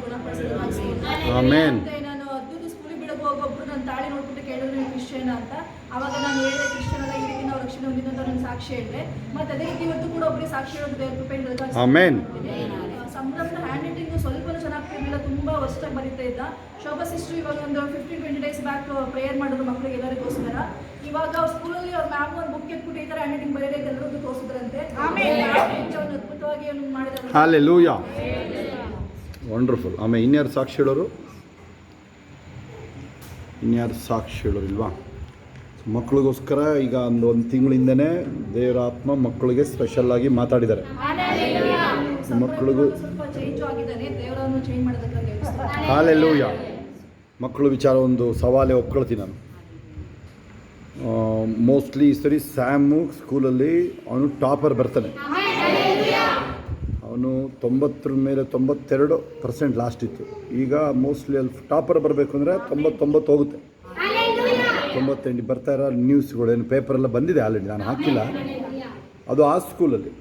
ಗುಣಪಡಿಸೋದು ಮತ್ತೆ ನಾನು ಅದ್ದು ಸ್ಕೂಲಿಗೆ ಬಿಡೋಕೆ ಹೋಗೊಬ್ರು ನನ್ನ ತಾಳಿ ನೋಡ್ಬಿಟ್ಟು ಕೇಳಿದ್ರು ನೀವು ಕ್ರಿಶ್ಚಿಯನ್ ಅಂತ. ಅವಾಗ ನಾನು ಹೇಳಿದೆ ಕ್ರಿಶ್ಚಿಯನ್ ಅಲ್ಲ, ಈ ರೀತಿ ನಾವು ರಕ್ಷಣೆ ಹೊಂದಿದ್ದು ಅಂತ ನಾನು ಸಾಕ್ಷಿ ಹೇಳಿದೆ. ಮತ್ತೆ ಅದೇ ರೀತಿ ಇವತ್ತು ಕೂಡ ಒಬ್ಬರಿಗೆ ಸಾಕ್ಷಿ ಹೇಳೋದು ದೇವ್ರ ಕೃಪೆಯಿಂದ ಸಂಭ್ರಮದ ಹ್ಯಾಂಡ್ ರೈಟಿಂಗ್ ಸ್ವಲ್ಪನೂ ಚೆನ್ನಾಗ್ತಿರ್ಲಿಲ್ಲ, ತುಂಬ ವರ್ಷಾಗಿ ಬರೀತಾ ಇದ್ದ. ಶೋಭಾ ಸಿಸ್ಟರ್ ಇವಾಗ ಒಂದು 15-20 ಡೇಸ್ ಬ್ಯಾಕ್ ಪ್ರೇಯರ್ ಮಾಡಿದ್ರು ಮಕ್ಕಳಿಗೆ ಎಲ್ಲರಿಗೋಸ್ಕರ. ಇವಾಗ ಅವ್ರ ಸ್ಕೂಲಲ್ಲಿ ಅವ್ರ ಮ್ಯಾಮ್ ಒಂದು ಬುಕ್ ಎತ್ಬಿಟ್ಟು ಈ ಥರ ಹ್ಯಾಂಡ್ ರೈಟಿಂಗ್ ಬರೆಯೋದಕ್ಕೆ ಎಲ್ಲರಿಗೂ ತೋರಿಸಿದ್ರಂತೆ. ಅದ್ಭುತವಾಗಿ ಮಾಡಿದ್ದಾರೆ. Hallelujah, wonderful. ಆಮೇಲೆ ಇನ್ಯಾರು ಸಾಕ್ಷಿ ಹೇಳೋರು? ಇನ್ಯಾರು ಸಾಕ್ಷಿ ಹೇಳೋರು ಇಲ್ವಾ? ಮಕ್ಕಳಿಗೋಸ್ಕರ ಈಗ ಒಂದು ತಿಂಗಳಿಂದನೇ ದೇವರ ಆತ್ಮ ಮಕ್ಕಳಿಗೆ ಸ್ಪೆಷಲ್ಲಾಗಿ ಮಾತಾಡಿದ್ದಾರೆ. ಮಕ್ಕಳಿಗೂ ಸ್ವಲ್ಪ ಚೇಂಜ್ ಆಗಿದ್ದಾನೆ, ದೇವರನ್ನು ಚೇಂಜ್ ಮಾಡೋದಕ್ಕಾಗಿ. ಹಲ್ಲೆಲೂಯಾ. ಮಕ್ಕಳು ವಿಚಾರ ಒಂದು ಸವಾಲೇ ಒಪ್ಕೊಳ್ತೀನಿ ನಾನು. ಮೋಸ್ಟ್ಲಿ ಈ ಸರಿ ಸ್ಯಾಮು ಸ್ಕೂಲಲ್ಲಿ ಅವನು ಟಾಪರ್ ಬರ್ತಾನೆ. ಅವನು 90 ಮೇಲೆ 92% ಲಾಸ್ಟ್ ಇತ್ತು. ಈಗ ಮೋಸ್ಟ್ಲಿ ಅಲ್ಲಿ ಟಾಪರ್ ಬರಬೇಕು ಅಂದರೆ 99 ಹೋಗುತ್ತೆ. 98 ಬರ್ತಾ ಇರೋ ನ್ಯೂಸ್ಗಳು ಏನು ಪೇಪರೆಲ್ಲ ಬಂದಿದೆ ಆಲ್ರೆಡಿ, ನಾನು ಹಾಕಿಲ್ಲ. ಅದು ಆ ಸ್ಕೂಲಲ್ಲಿ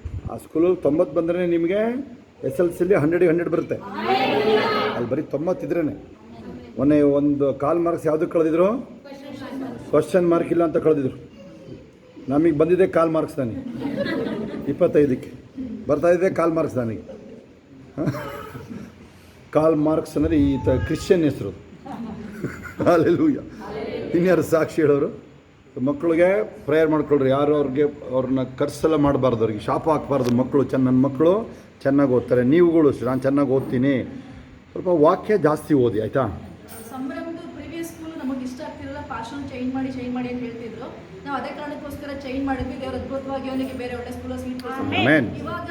90 ಬಂದರೆ ನಿಮಗೆ SLCಲಿ 100 ಬರುತ್ತೆ. ಅಲ್ಲಿ ಬರೀ 90 ಇದ್ರೇ. ಮೊನ್ನೆ ಒಂದು ಕಾಲ್ ಮಾರ್ಕ್ಸ್ ಯಾವುದಕ್ಕೆ ಕಳೆದಿದ್ರು? ಕ್ವಶನ್ ಮಾರ್ಕ್ ಇಲ್ಲ ಅಂತ ಕಳೆದಿದ್ರು. ನಮಗೆ ಬಂದಿದೆ ಕಾಲ್ ಮಾರ್ಕ್ಸ್ ನನಗೆ 25ಕ್ಕೆ ಬರ್ತಾ ಇದೆ ಕಾಲ್ ಮಾರ್ಕ್ಸ್ ನನಗೆ. ಕಾಲ್ ಮಾರ್ಕ್ಸ್ ಅಂದರೆ ಈ ಕ್ರಿಶ್ಚಿಯನ್ ಹೆಸರು. ಹಲ್ಲೆಲೂಯಾ. ಇನ್ಯಾರು ಸಾಕ್ಷಿ ಹೇಳೋರು? ಮಕ್ಕಳಿಗೆ ಪ್ರೇಯರ್ ಮಾಡ್ಕೊಳ್ರಿ. ಯಾರು ಅವ್ರನ್ನ ಖರ್ಚೆಲ್ಲ ಮಾಡಬಾರ್ದು, ಅವ್ರಿಗೆ ಶಾಪ ಹಾಕಬಾರ್ದು. ಮಕ್ಕಳು ನನ್ನ ಮಕ್ಕಳು ಚೆನ್ನಾಗಿ ಓದ್ತಾರೆ, ನೀವುಗಳು ನಾನು ಚೆನ್ನಾಗಿ ಓದ್ತೀನಿ. ಸ್ವಲ್ಪ ವಾಕ್ಯ ಜಾಸ್ತಿ ಓದಿ, ಆಯಿತಾ? ಸಂಭ್ರಮದ ಪ್ರೀವಿಯಸ್ ಸ್ಕೂಲ್ ನಮಗೆ ಇಷ್ಟ ಆಗ್ತಿರಲ್ಲ, ಪಾರ್ಷನ್ ಚೇಂಜ್ ಮಾಡಿ ಅಂತ ಹೇಳ್ತಿದ್ರು. ನಾವು ಅದೇ ಕಾರಣಕ್ಕೋಸ್ಕರ ಚೇಂಜ್ ಮಾಡಿದ್ವಿ. ದೇವ್ರ ಅದ್ಭುತವಾಗಿ ಅವನಿಗೆ ಬೇರೆ ಒಳ್ಳೆ ಸ್ಕೂಲ್ ಸೀಟ್ ಕೊಡ್ತಾರೆ. ಇವಾಗ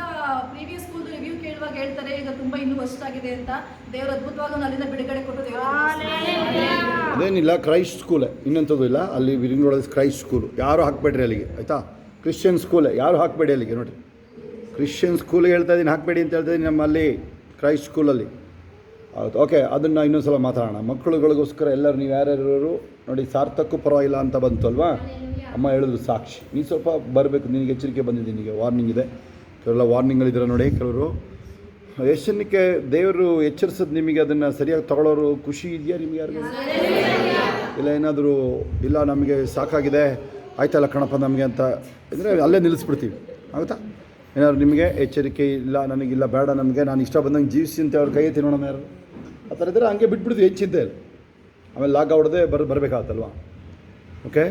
ಪ್ರೀವಿಯಸ್ ಸ್ಕೂಲ್ ರಿವ್ಯೂ ಕೇಳುವಾಗ ಹೇಳ್ತಾರೆ ಈಗ ತುಂಬ ಇನ್ನೂ ವರ್ಷ ಆಗಿದೆ ಅಂತ. ದೇವ್ರ ಅದ್ಭುತವಾಗಿ ಅಲ್ಲಿಂದ ಬಿಡುಗಡೆ ಕೊಟ್ಟು ಅದೇನಿಲ್ಲ, ಕ್ರೈಸ್ಟ್ ಸ್ಕೂಲೇ, ಇನ್ನಂಥದ್ದು ಇಲ್ಲ. ಅಲ್ಲಿ ವಿರಿಂಗ್ರೋಡಲ್ಲಿ ಕ್ರೈಸ್ಟ್ ಸ್ಕೂಲು ಯಾರು ಹಾಕಬೇಡ್ರಿ ಅಲ್ಲಿಗೆ, ಆಯಿತಾ? ಕ್ರಿಶ್ಚಿಯನ್ ಸ್ಕೂಲೇ, ಯಾರು ಹಾಕಬೇಡಿ ಅಲ್ಲಿಗೆ. ನೋಡಿ, ಕ್ರಿಶ್ಚಿಯನ್ ಸ್ಕೂಲಿಗೆ ಹೇಳ್ತಾ ಇದ್ದೀನಿ, ಹಾಕಬೇಡಿ ಅಂತ ಹೇಳ್ತಾ ಇದ್ದೀನಿ. ನಮ್ಮಲ್ಲಿ ಕ್ರೈಸ್ಟ್ ಸ್ಕೂಲಲ್ಲಿ ಹೌದು. ಓಕೆ, ಅದನ್ನು ಇನ್ನೊಂದು ಸಲ ಮಾತಾಡೋಣ. ಮಕ್ಕಳುಗಳಿಗೋಸ್ಕರ ಎಲ್ಲರೂ ನೀವು ಯಾರ್ಯಾರು ನೋಡಿ, ಸಾರ್ಥಕ್ಕೂ ಪರವಾಗಿಲ್ಲ ಅಂತ ಬಂತು ಅಲ್ವಾ? ಅಮ್ಮ ಹೇಳಿದ್ರು ಸಾಕ್ಷಿ. ನೀನು ಸ್ವಲ್ಪ ಬರಬೇಕು, ನಿನಗೆ ಎಚ್ಚರಿಕೆ ಬಂದಿದೆ, ನಿನಗೆ ವಾರ್ನಿಂಗ್ ಇದೆ. ಕೆಲವೆಲ್ಲ ವಾರ್ನಿಂಗ್ಗಳಿದ್ದೀರ ನೋಡಿ. ಕೆಲವರು ಎಷ್ಟಕ್ಕೆ ದೇವರು ಎಚ್ಚರಿಸೋದು ನಿಮಗೆ ಅದನ್ನು ಸರಿಯಾಗಿ ತಗೊಳ್ಳೋರು ಖುಷಿ ಇದೆಯಾ ನಿಮಗೆ? ಯಾರಿಗೂ ಇಲ್ಲ ಏನಾದರೂ ಇಲ್ಲ ನಮಗೆ ಸಾಕಾಗಿದೆ ಆಯ್ತಲ್ಲ ಕಣಪ್ಪ ನಮಗೆ ಅಂತ ಅಂದರೆ ಅಲ್ಲೇ ನಿಲ್ಲಿಸ್ಬಿಡ್ತೀವಿ, ಆಗುತ್ತಾ? ಏನಾದ್ರು ನಿಮಗೆ ಎಚ್ಚರಿಕೆ ಇಲ್ಲ, ನನಗಿಲ್ಲ ಬೇಡ, ನಮಗೆ ನಾನು ಇಷ್ಟ ಬಂದಂಗೆ ಜೀವಿಸಿ ಅಂತ ಅವ್ರ ಕೈ ಎತ್ತಿ ನೋಡೋಣ. ಯಾರು ಆ ಥರ ಇದ್ದರೆ ಹಂಗೆ ಬಿಟ್ಬಿಡ್ತೀವಿ, ಏನು ಚಿಂತೆ ಇಲ್ಲ. ಆಮೇಲೆ ಲಾಗ್ ಹೊಡೆದೇ ಬರಬೇಕಾಗತ್ತಲ್ವ? ಓಕೆ,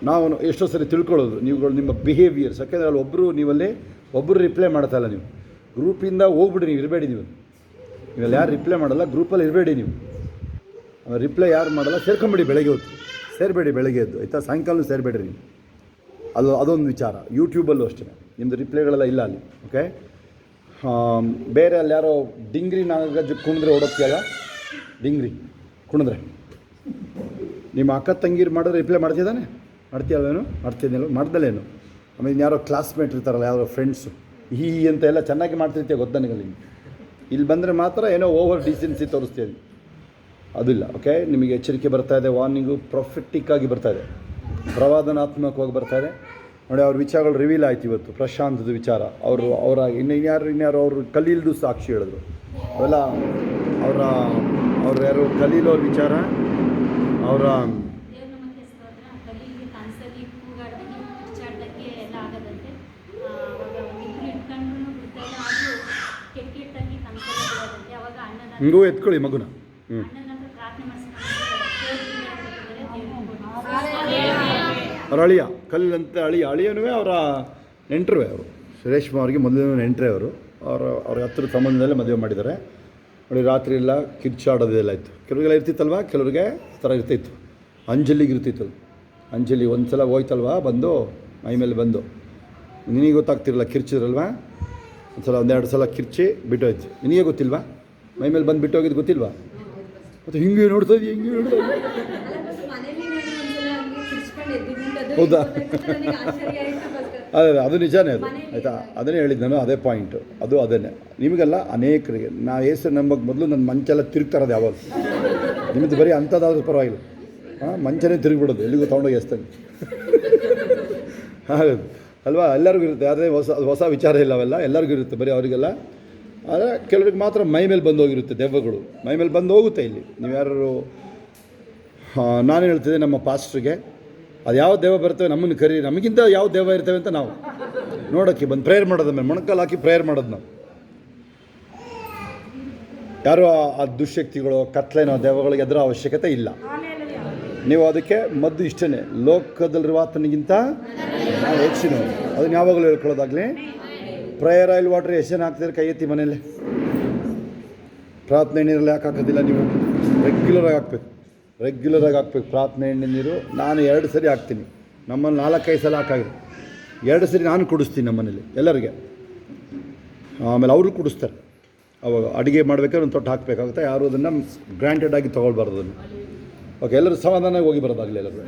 ನಾವು ಎಷ್ಟೋ ಸರಿ ತಿಳ್ಕೊಳ್ಳೋದು ನೀವುಗಳು ನಿಮ್ಮ ಬಿಹೇವಿಯರ್ಸ್. ಯಾಕೆಂದರೆ ಅಲ್ಲಿ ಒಬ್ಬರು ರಿಪ್ಲೈ ಮಾಡ್ತಾಯಿಲ್ಲ. ನೀವು ಗ್ರೂಪಿಂದ ಹೋಗ್ಬಿಡಿ, ನೀವು ಇರಬೇಡಿ. ನೀವೆಲ್ಲ ಯಾರು ರಿಪ್ಲೈ ಮಾಡಲ್ಲ, ಗ್ರೂಪಲ್ಲಿ ಇರಬೇಡಿ. ನೀವು ರಿಪ್ಲೈ ಯಾರು ಮಾಡಲ್ಲ ಸೇರ್ಕೊಂಬಿಡಿ. ಬೆಳಗ್ಗೆ ಹೊತ್ತು ಸೇರಬೇಡಿ, ಬೆಳಗ್ಗೆ ಎದ್ದು ಆಯಿತಾ? ಸಾಯಂಕಾಲ ಸೇರಬೇಡ್ರಿ ನೀವು. ಅದೊಂದು ವಿಚಾರ. ಯೂಟ್ಯೂಬಲ್ಲೂ ಅಷ್ಟೇ ನಿಮ್ಮದು ರಿಪ್ಲೈಗಳೆಲ್ಲ ಇಲ್ಲ ಅಲ್ಲಿ. ಓಕೆ, ಬೇರೆ ಅಲ್ಲಿ ಯಾರೋ ಡಿಂಗ್ರಿ ನಾಗಜ್ಜು ಕುಣಿದ್ರೆ ಓಡೋಕ್ತಿಯಲ್ಲ, ಡಿಂಗ್ರಿ ಕುಣಿದ್ರೆ ನಿಮ್ಮ ಅಕ್ಕ ತಂಗಿರು ಮಾಡಿದ್ರೆ ರಿಪ್ಲೈ ಮಾಡ್ತೀಯಲ್ವೇನು? ಮಾಡ್ದಲ್ಲೇನು? ಆಮೇಲೆ ಯಾರೋ ಕ್ಲಾಸ್ಮೇಟ್ ಇರ್ತಾರಲ್ಲ, ಯಾರೋ ಫ್ರೆಂಡ್ಸು ಅಂತ ಎಲ್ಲ ಚೆನ್ನಾಗಿ ಮಾಡ್ತಿರ್ತೀಯ ಗೊತ್ತಾ ನನಗಲ್ಲಿ. ಇಲ್ಲಿ ಬಂದರೆ ಮಾತ್ರ ಏನೋ ಓವರ್ ಡಿಸೆನ್ಸಿ ತೋರಿಸ್ತೀವಿ, ಅದಿಲ್ಲ. ಓಕೆ, ನಿಮಗೆ ಎಚ್ಚರಿಕೆ ಬರ್ತಾಯಿದೆ, ವಾರ್ನಿಂಗು ಪ್ರೊಫೆಟಿಕ್ಕಾಗಿ ಬರ್ತಾಯಿದೆ, ಪ್ರವಾದನಾತ್ಮಕವಾಗಿ ಬರ್ತಾಯಿದೆ ನೋಡಿ. ಅವ್ರ ವಿಚಾರಗಳು ರಿವೀಲ್ ಆಯ್ತು ಇವತ್ತು. ಪ್ರಶಾಂತದ ವಿಚಾರ, ಅವರ ಇನ್ಯಾರು ಅವರು ಕಲೀಲ್ದು ಸಾಕ್ಷಿ ಹೇಳಿದ್ರು. ಅವೆಲ್ಲ ಅವ್ರ ಯಾರು ಕಲೀಲ್ ಅವ್ರ ವಿಚಾರ, ಅವರ ಹಿಂಗೂ ಎತ್ಕೊಳ್ಳಿ ಮಗುನ. ಅವ್ರ ಅಳಿಯ ಕಲ್ಲಂತ ಅಳಿಯನೂ ಅವರ ನೆಂಟರುವೆ. ಅವರು ರೇಷ್ಮಾ ಅವ್ರಿಗೆ ಮೊದಲಿನ ನೆಂಟರೇ. ಅವ್ರ ಹತ್ತಿರ ಸಂಬಂಧದಲ್ಲೇ ಮದುವೆ ಮಾಡಿದ್ದಾರೆ. ನೋಡಿ ರಾತ್ರಿ ಎಲ್ಲ ಕಿರ್ಚಾಡೋದೆಲ್ಲ ಇತ್ತು. ಕೆಲವರಿಗೆಲ್ಲ ಇರ್ತಿತ್ತಲ್ವ, ಕೆಲವ್ರಿಗೆ ಥರ ಇರ್ತಿತ್ತು. ಅಂಜಲಿಗೆ ಇರ್ತಿತ್ತು. ಅಂಜಲಿ ಒಂದು ಸಲ ಹೋಯ್ತಲ್ವ ಬಂದು ಮೈ ಮೇಲೆ ಬಂದು, ನಿನಗೆ ಗೊತ್ತಾಗ್ತಿರಲ್ಲ ಕಿರ್ಚಿದ್ರಲ್ವ, ಒಂದು ಸಲ ಒಂದೆರಡು ಸಲ ಕಿರ್ಚಿ ಬಿಟ್ಟೋಯ್ತು. ನಿನಗೆ ಗೊತ್ತಿಲ್ವಾ ಮೈ ಮೇಲೆ ಬಂದು ಬಿಟ್ಟು ಹೋಗಿದ್ದು ಗೊತ್ತಿಲ್ವಾ? ಮತ್ತು ಹಿಂಗೆ ನೋಡ್ತಾ ಇದ್ದೀವಿ, ಹಿಂಗೆ ನೋಡ್ತಾ ಇದ್ದೀವಿ. ಹೌದಾ? ಅದೇ ಅದು ನಿಜಾನೇ ಅದು, ಆಯಿತಾ? ಅದನ್ನೇ ಹೇಳಿದ್ದು ನಾನು, ಅದೇ ಪಾಯಿಂಟು, ಅದು ಅದೇನೆ. ನಿಮಗೆಲ್ಲ ಅನೇಕರಿಗೆ ನಾವು ಏಸು ನಂಬಕ್ಕೆ ಮೊದಲು ನನ್ನ ಮಂಚೆಲ್ಲ ತಿರುಗ್ತಾರದು ಯಾವಾಗ. ನಿಮ್ಮದು ಬರೀ ಅಂಥದ್ದಾದ್ರೂ ಪರವಾಗಿಲ್ಲ, ಮಂಚನೇ ತಿರುಗಿಬಿಡೋದು, ಎಲ್ಲಿಗೂ ತೊಗೊಂಡೋಗಿ ಎಸ್ತಾನೆ ಹಾಗದು ಅಲ್ವಾ? ಎಲ್ಲರಿಗೂ ಇರುತ್ತೆ, ಆದರೆ ಹೊಸ ವಿಚಾರ ಇಲ್ಲ ಅವೆಲ್ಲ, ಎಲ್ಲರಿಗೂ ಇರುತ್ತೆ, ಬರೀ ಅವರಿಗೆಲ್ಲ. ಆದರೆ ಕೆಲವ್ರಿಗೆ ಮಾತ್ರ ಮೈ ಮೇಲೆ ಬಂದು ಹೋಗಿರುತ್ತೆ ದೆವ್ವಗಳು, ಮೈ ಮೇಲೆ ಬಂದು ಹೋಗುತ್ತೆ. ಇಲ್ಲಿ ನೀವು ಯಾರು ನಾನು ಹೇಳ್ತಿದ್ದೆ ನಮ್ಮ ಪಾಸ್ಟ್ರಿಗೆ, ಅದು ಯಾವ ದೆವ್ವ ಬರ್ತವೆ ನಮ್ಮನ್ನು ಕರಿ, ನಮಗಿಂತ ಯಾವ ದೆವ್ವ ಇರ್ತವೆ ಅಂತ ನಾವು ನೋಡೋಕ್ಕೆ ಬಂದು ಪ್ರೇಯರ್ ಮಾಡೋದು, ಮೇಲೆ ಮೊಣಕಾಲು ಹಾಕಿ ಪ್ರೇಯರ್ ಮಾಡೋದು ನಾವು. ಯಾರೋ ಆ ದುಶ್ಶಕ್ತಿಗಳು ಕತ್ಲೇನೋ ದೆವ್ವಗಳಿಗೆ ಅದರ ಅವಶ್ಯಕತೆ ಇಲ್ಲ. ನೀವು ಅದಕ್ಕೆ ಮದ್ದು ಇಷ್ಟೇ, ಲೋಕದಲ್ಲಿರುವ ಆತನಿಗಿಂತ ನಾವು ಹೆಚ್ಚಿನವರು. ಅದನ್ನು ಯಾವಾಗಲೂ ಹೇಳ್ಕೊಳ್ಳೋದಾಗಲಿ. ಪ್ರೇಯರ್ ಆಯಿಲ್ ವಾಟ್ರ್ ಎಷ್ಟು ಜನ ಹಾಕ್ತಿದ್ರೆ ಕೈ ಎತ್ತಿ ಮನೇಲಿ. ಪ್ರಾರ್ಥನೆ ನೀರಲ್ಲಿ ಯಾಕೆ ಹಾಕೋದಿಲ್ಲ ನೀವು? ರೆಗ್ಯುಲರಾಗಿ ಹಾಕ್ಬೇಕು ಪ್ರಾರ್ಥನೆ ಎಣ್ಣೆ ನೀರು. ನಾನು 2 ಸರಿ ಹಾಕ್ತೀನಿ, ನಮ್ಮಲ್ಲಿ 4-5 ಸಲ ಹಾಕಾಗಿದೆ. 2 ಸರಿ ನಾನು ಕುಡಿಸ್ತೀನಿ ನಮ್ಮನೇಲಿ ಎಲ್ಲರಿಗೆ, ಆಮೇಲೆ ಅವರು ಕುಡಿಸ್ತಾರೆ. ಅವಾಗ ಅಡುಗೆ ಮಾಡಬೇಕಾದ್ರೆ ಒಂದು ತೊಟ್ಟು ಹಾಕಬೇಕಾಗುತ್ತೆ. ಯಾರು ಅದನ್ನು ಗ್ರಾಂಟೆಡ್ ಆಗಿ ತೊಗೊಳ್ಬಾರ್ದು ಅದನ್ನು. ಓಕೆ, ಎಲ್ಲರೂ ಸಮಾಧಾನವಾಗಿ ಹೋಗಿ ಬರೋದಾಗಲಿ ಎಲ್ಲರೂ.